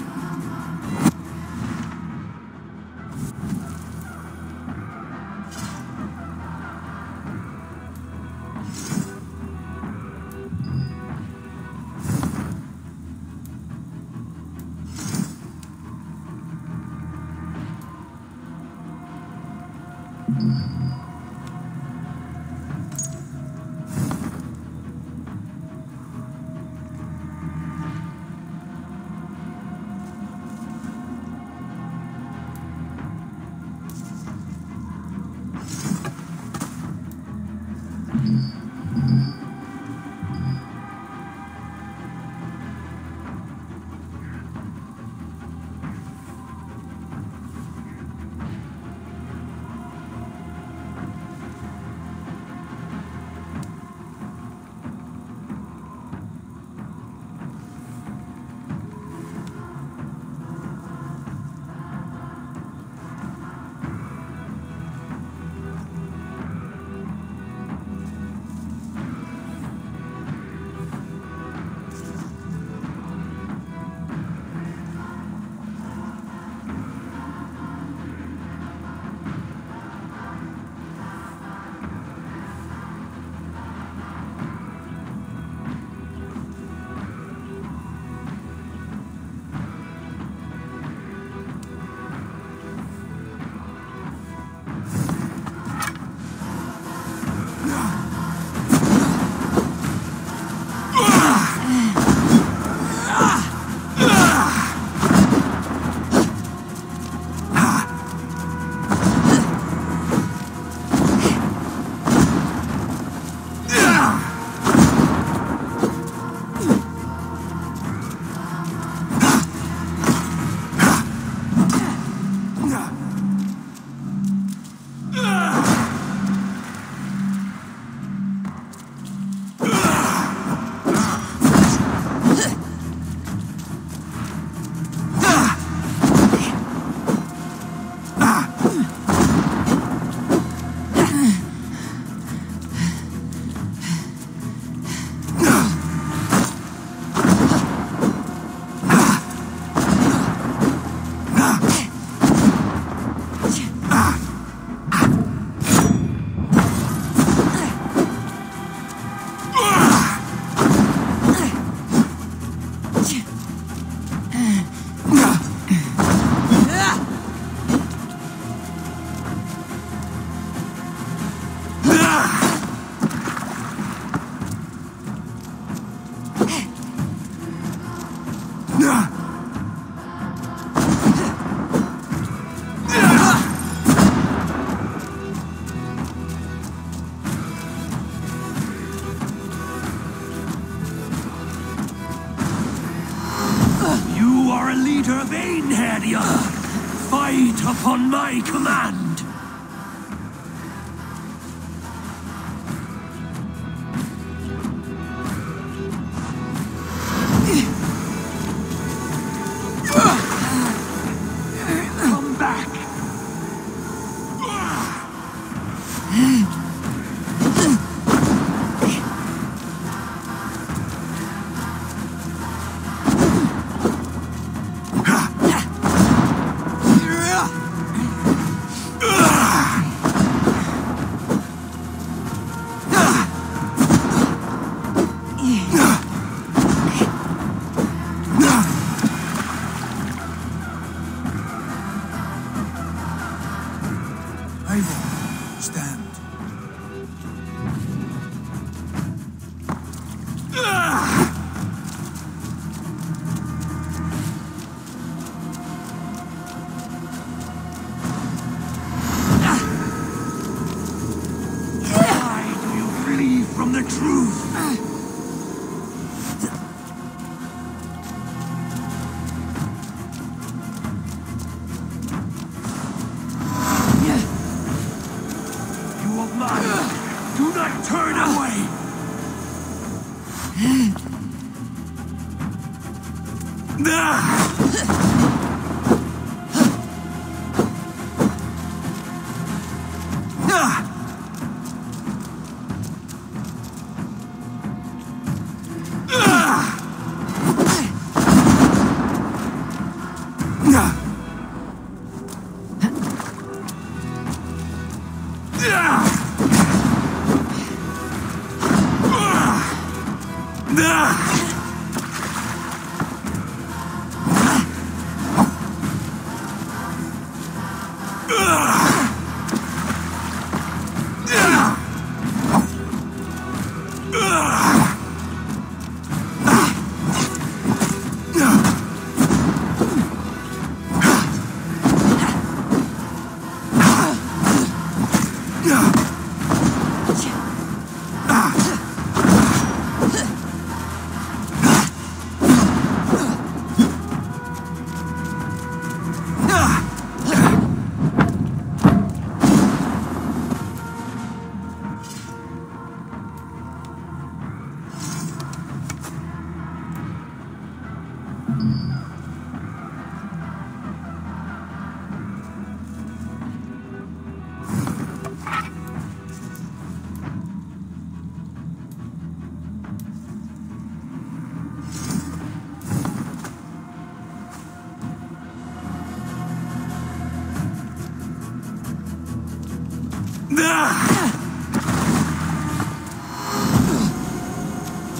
leader of Einherjar. Fight upon my command. Come back. Eivor, stand. Why do you flee from the truth? You of mine, do not turn away!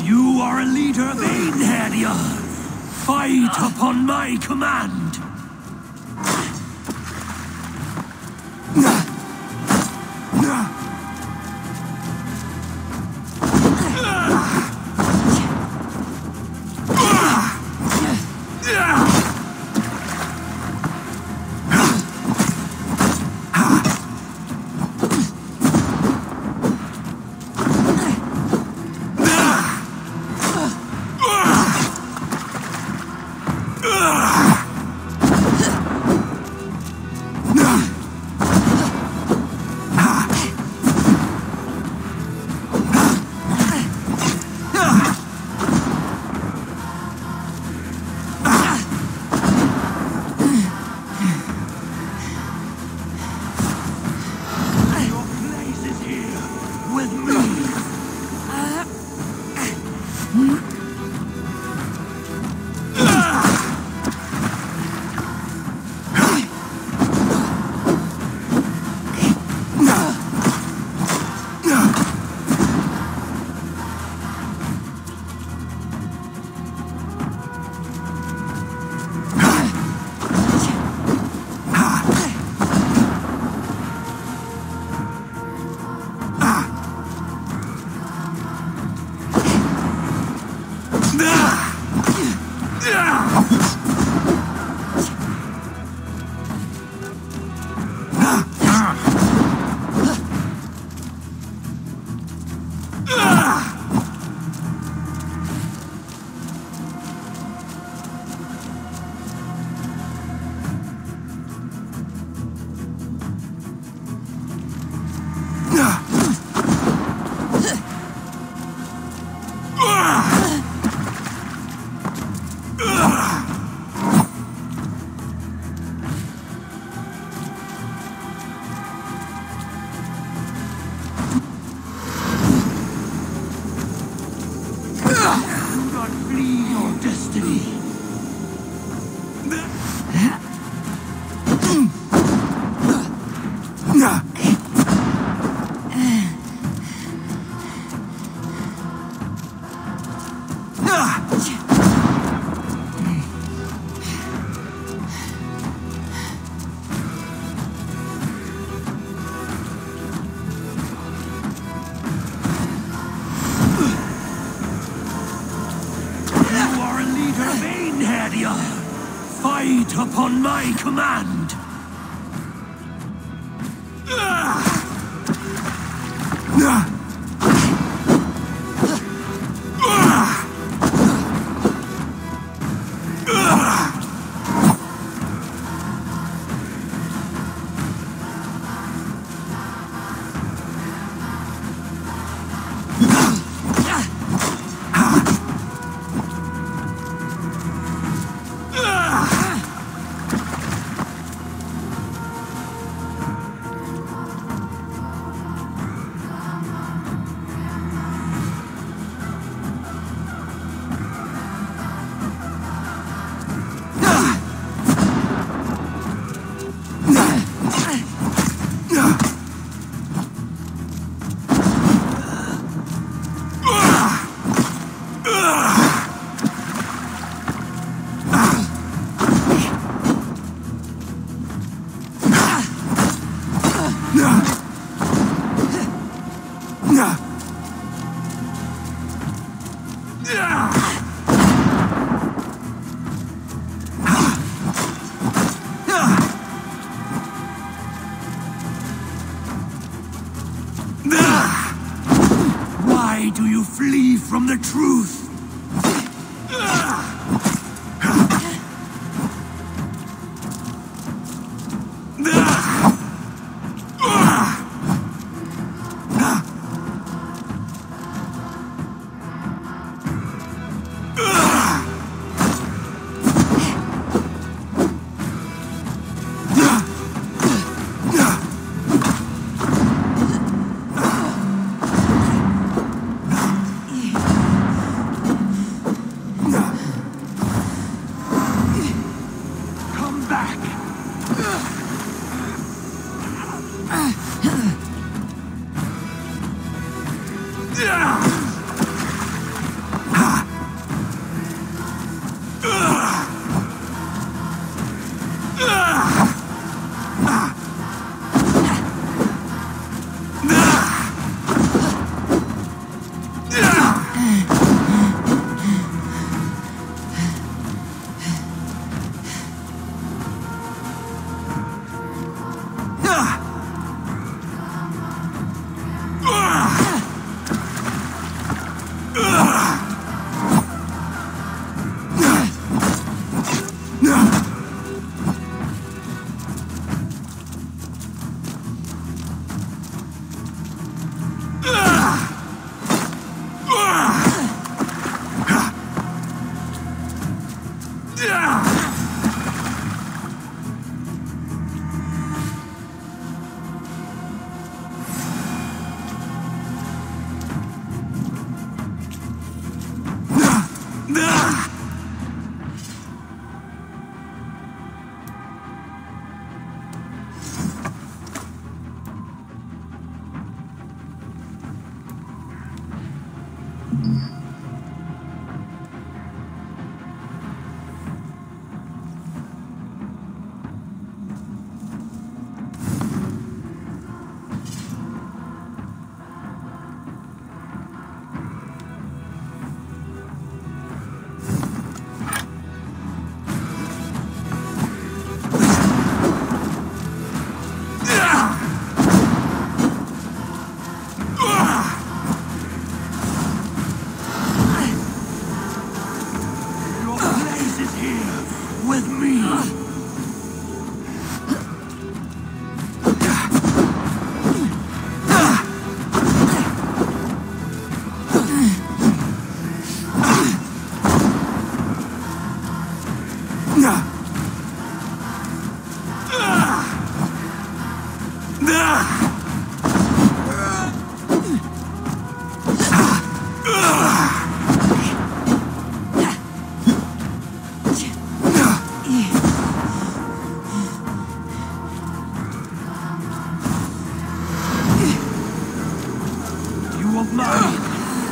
You are a leader of Einherjar. Fight upon my command. warrior! Fight upon my command! Why do you flee from the truth?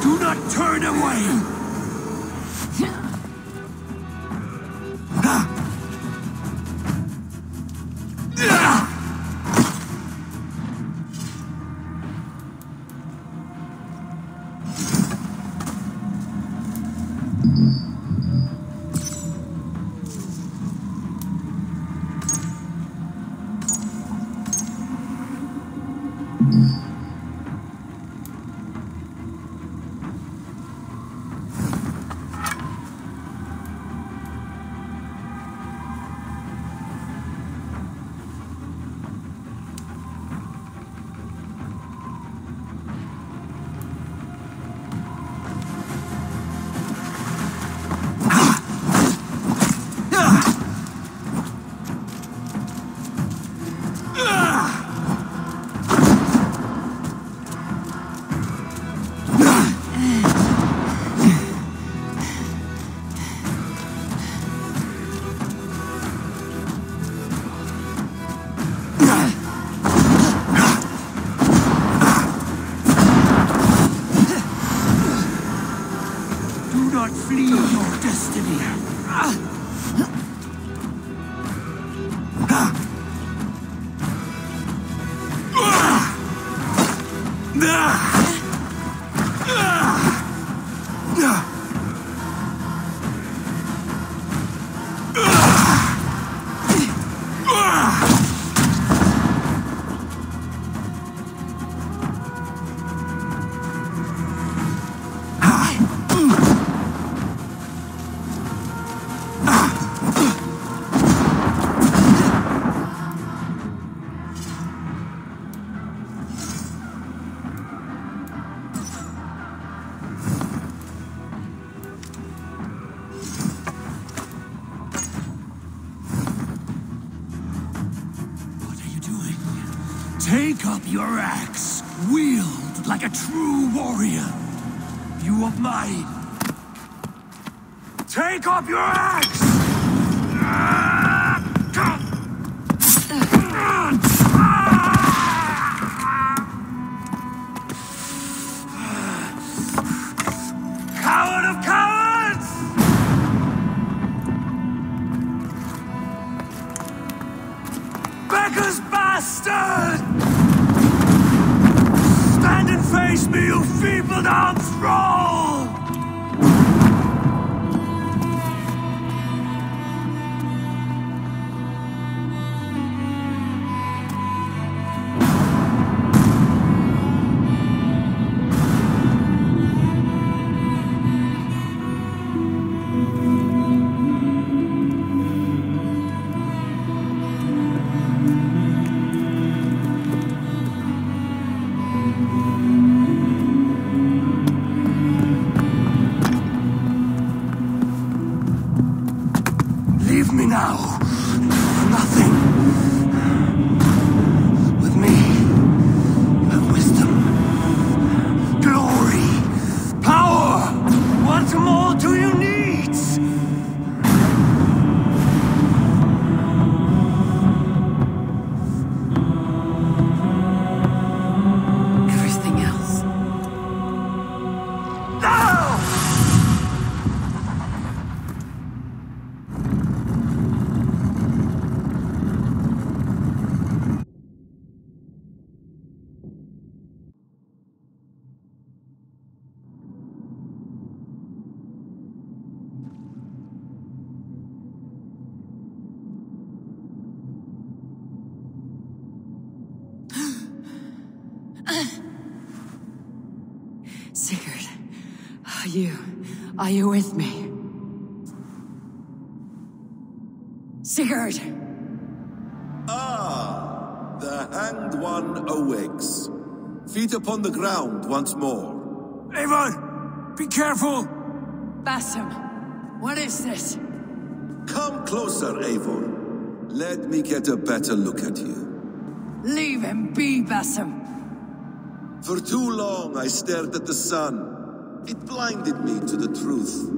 Do not turn away! Take up your axe, wield like a true warrior. You of mine. Take up your axe! Coward of cowards! Beggar's bastard! Stand and face me, you feeble-armed thrall! Leave me now. Nothing. With me, you have wisdom, glory, power. What more do you need? Everything else. No! Sigurd, are you with me? Sigurd! Ah, the hanged one awakes. Feet upon the ground once more. Eivor! Be careful! Basim, what is this? Come closer, Eivor. Let me get a better look at you. Leave him be, Basim. For too long I stared at the sun. It blinded me to the truth.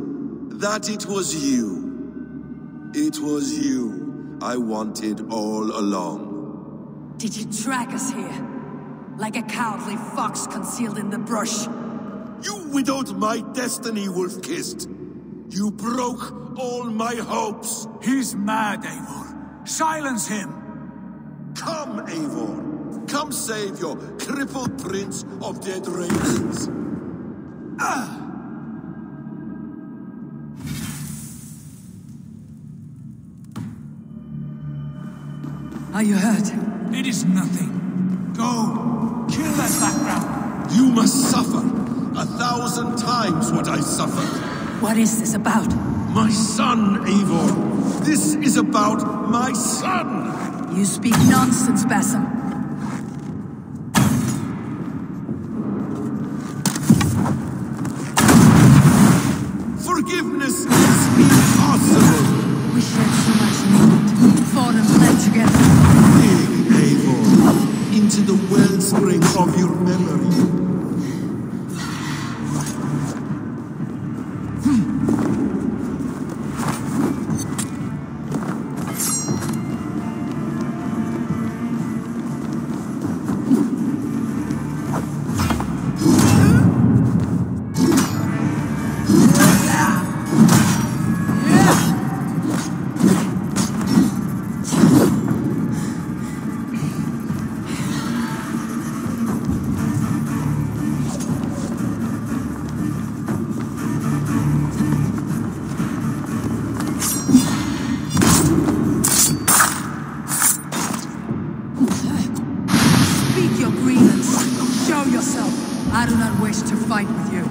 That it was you. It was you I wanted all along. Did you drag us here? Like a cowardly fox concealed in the brush? You widowed my destiny, wolf-kissed. You broke all my hopes. He's mad, Eivor. Silence him! Come, Eivor. Come save your crippled prince of dead ravens. Are you hurt? It is nothing. Go! Kill that background! You must suffer 1,000 times what I suffered. What is this about? My son, Eivor. This is about my son! You speak nonsense, Basim. Forgiveness is impossible! We shed so much blood, fought and bled together. Dig, Eivor, into the wellspring of your memory. I do not wish to fight with you.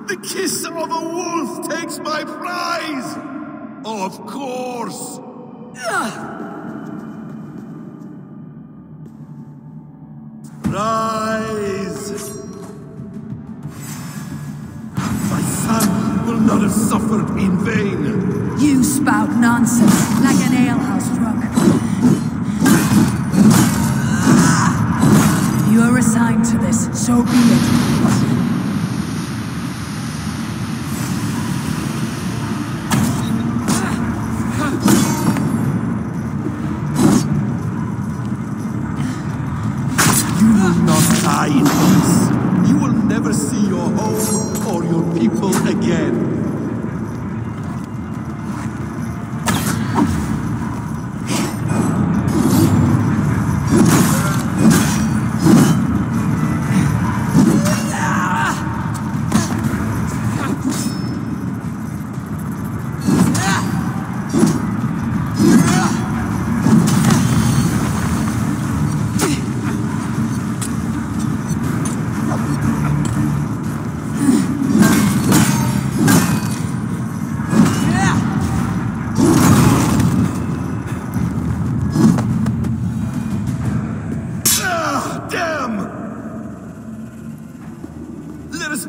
The kiss of a wolf takes my prize! Of course! Rise! My son will not have suffered in vain! You spout nonsense like an alehouse drunk. You are assigned to this, so be it. You will not die in peace. You will never see your home or your people again.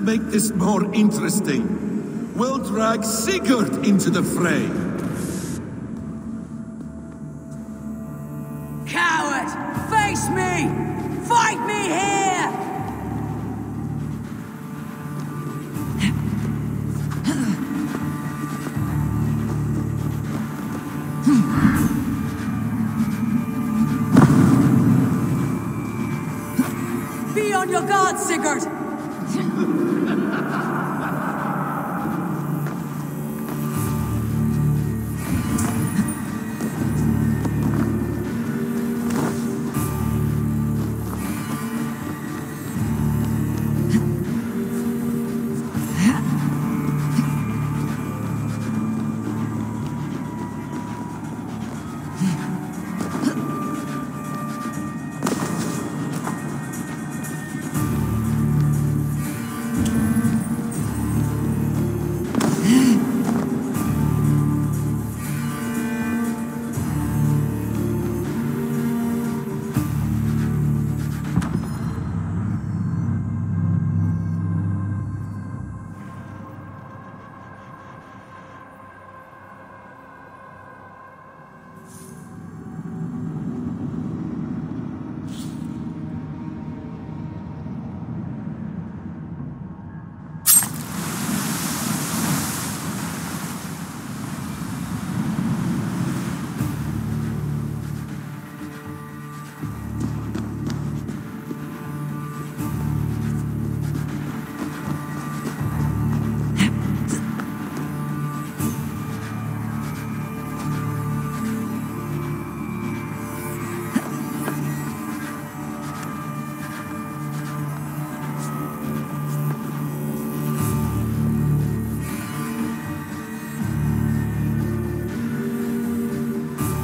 Make this more interesting. We'll drag Sigurd into the fray. your god, Sigurd!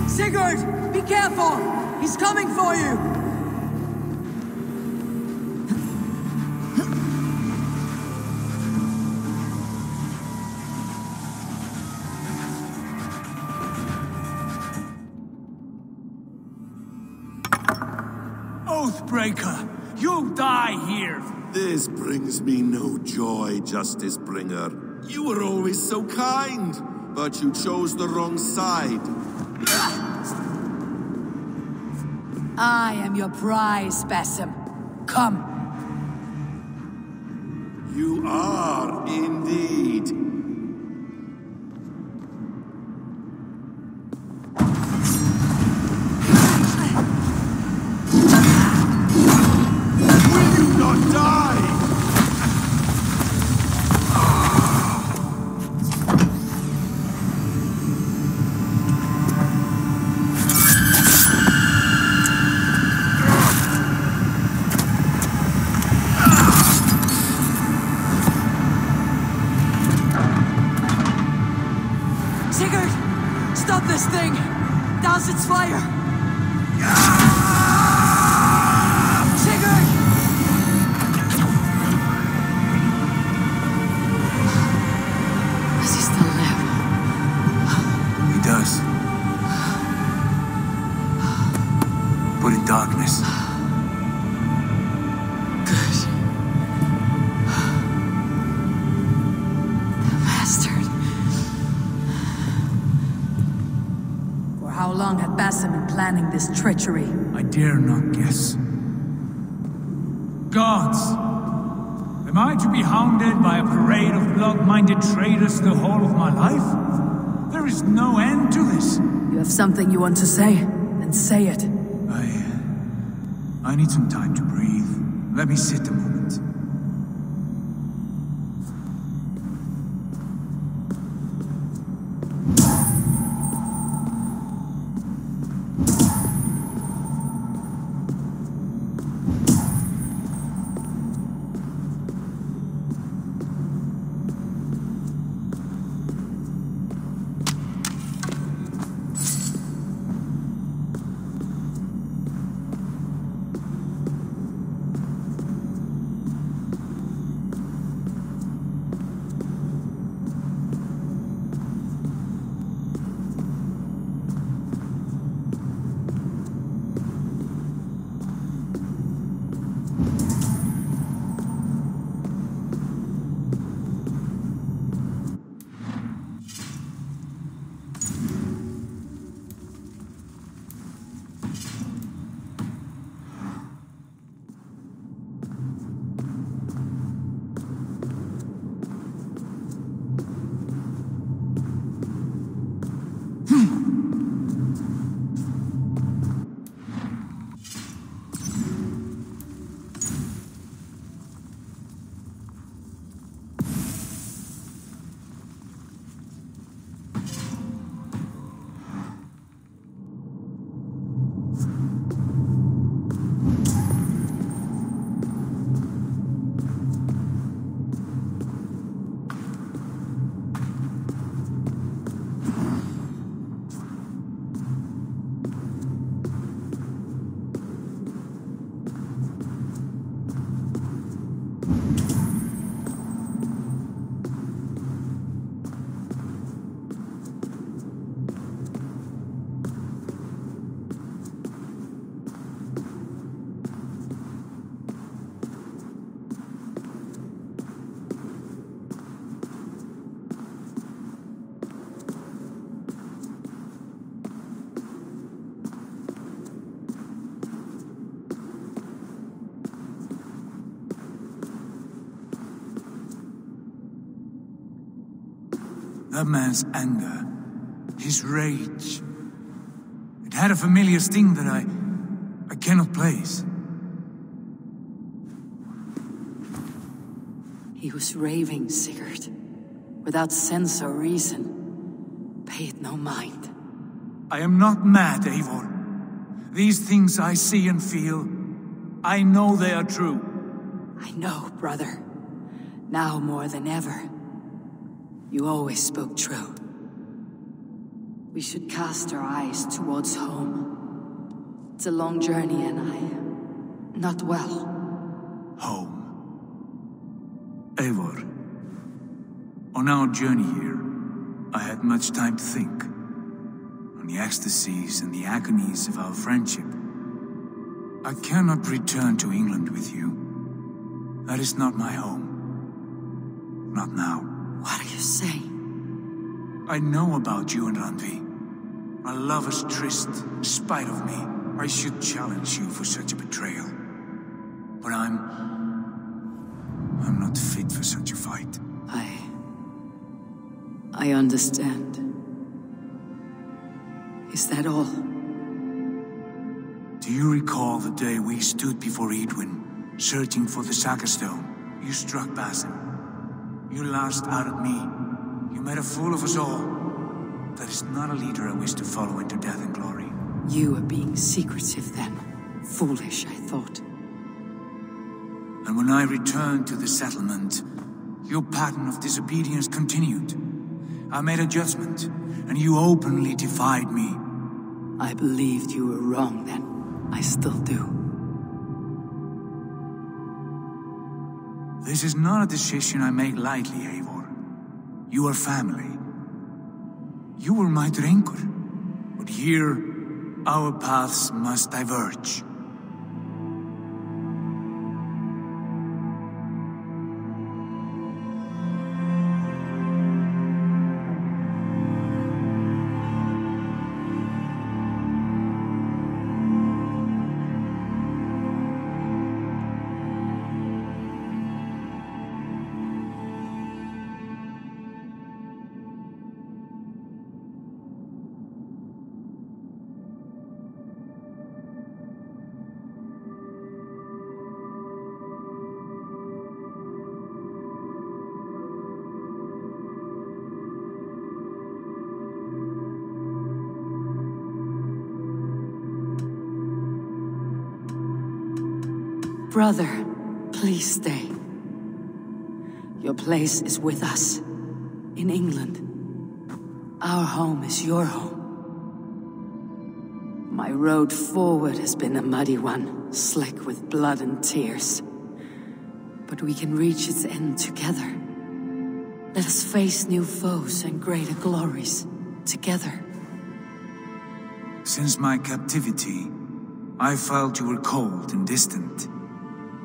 Sigurd! Be careful! He's coming for you! Oathbreaker! You'll die here! This brings me no joy, Justice Bringer. You were always so kind, but you chose the wrong side. I am your prize, Basim. Come. You are indeed. Will you not die? Sigurd! Stop this thing! Douse its fire! Sigurd! Does he still live? He does. But in darkness. Good. The bastard. For how long had Basim been planning this treachery? I dare not guess. Gods! Am I to be hounded by a parade of blood-minded traitors the whole of my life? There is no end to this. You have something you want to say? Then say it. I need some time to breathe. Let me sit a moment. That man's anger, his rage. It had a familiar sting that I cannot place. He was raving, Sigurd, without sense or reason. Pay it no mind. I am not mad, Eivor. These things I see and feel, I know they are true. I know, brother. Now more than ever. You always spoke true. We should cast our eyes towards home. It's a long journey and I... not well. Home. Eivor, on our journey here, I had much time to think. On the ecstasies and the agonies of our friendship. I cannot return to England with you. That is not my home. Not now. What are you saying? I know about you and Randvi. A lover's tryst, in spite of me. I should challenge you for such a betrayal. But I'm not fit for such a fight. I understand. Is that all? Do you recall the day we stood before Edwin, searching for the Saga Stone? You struck Basim. You laughed out at me. You made a fool of us all. That is not a leader I wish to follow into death and glory. You are being secretive then. Foolish, I thought. And when I returned to the settlement, your pattern of disobedience continued. I made a judgment, and you openly defied me. I believed you were wrong then. I still do. This is not a decision I make lightly, Eivor. You are family. You were my drinker. But here, our paths must diverge. Brother, please stay. Your place is with us, in England. Our home is your home. My road forward has been a muddy one, slick with blood and tears. But we can reach its end together. Let us face new foes and greater glories, together. Since my captivity, I felt you were cold and distant.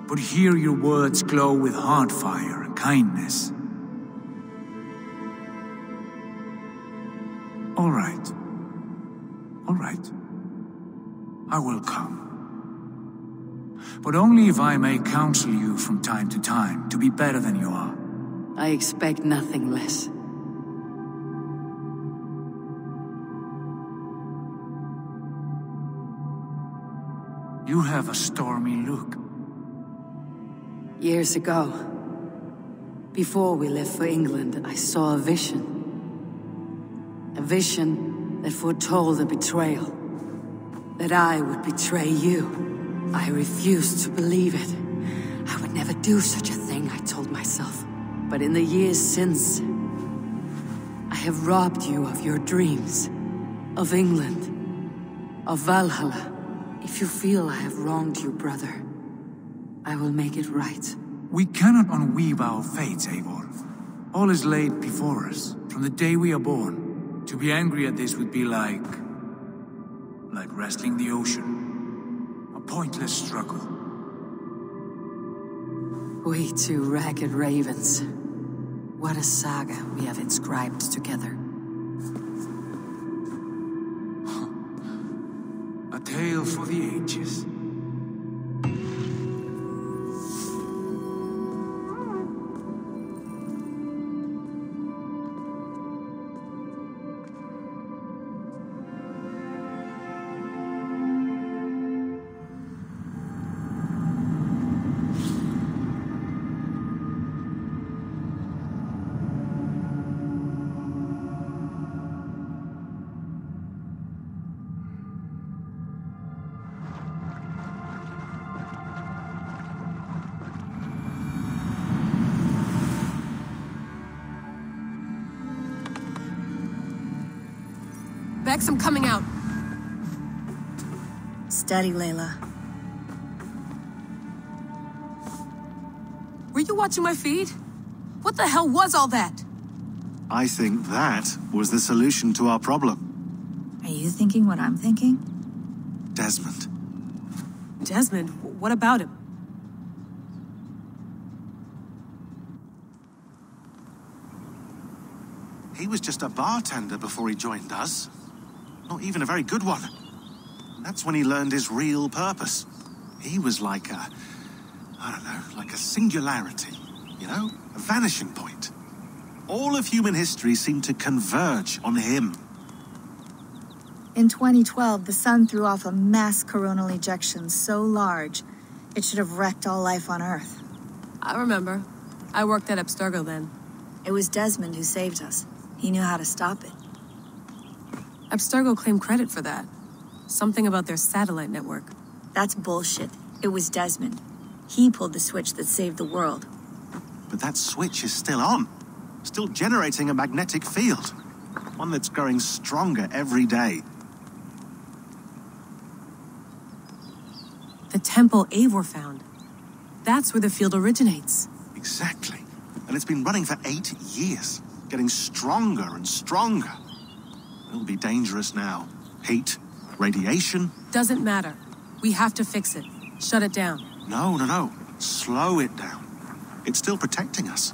But here your words glow with heart fire and kindness. All right. All right. I will come. But only if I may counsel you from time to time to be better than you are. I expect nothing less. You have a stormy look. Years ago, before we left for England, I saw a vision. A vision that foretold a betrayal. That I would betray you. I refused to believe it. I would never do such a thing, I told myself. But in the years since, I have robbed you of your dreams. Of England. Of Valhalla. If you feel I have wronged you, brother, I will make it right. We cannot unweave our fates, Eivor. All is laid before us, from the day we are born. To be angry at this would be like wrestling the ocean. A pointless struggle. We two ragged ravens. What a saga we have inscribed together. A tale for the ages. Vex, I'm coming out. Steady, Layla. Were you watching my feed? What the hell was all that? I think that was the solution to our problem. Are you thinking what I'm thinking? Desmond. Desmond? What about him? He was just a bartender before he joined us. Not even a very good one. That's when he learned his real purpose. He was like a... I don't know, like a singularity. You know? A vanishing point. All of human history seemed to converge on him. In 2012, the sun threw off a mass coronal ejection so large, it should have wrecked all life on Earth. I remember. I worked at Abstergo then. It was Desmond who saved us. He knew how to stop it. Abstergo claimed credit for that. Something about their satellite network. That's bullshit. It was Desmond. He pulled the switch that saved the world. But that switch is still on. Still generating a magnetic field. One that's growing stronger every day. The temple Eivor found. That's where the field originates. Exactly. And it's been running for 8 years. Getting stronger and stronger. It'll be dangerous now. Heat, radiation. Doesn't matter. We have to fix it. Shut it down. No. Slow it down. It's still protecting us.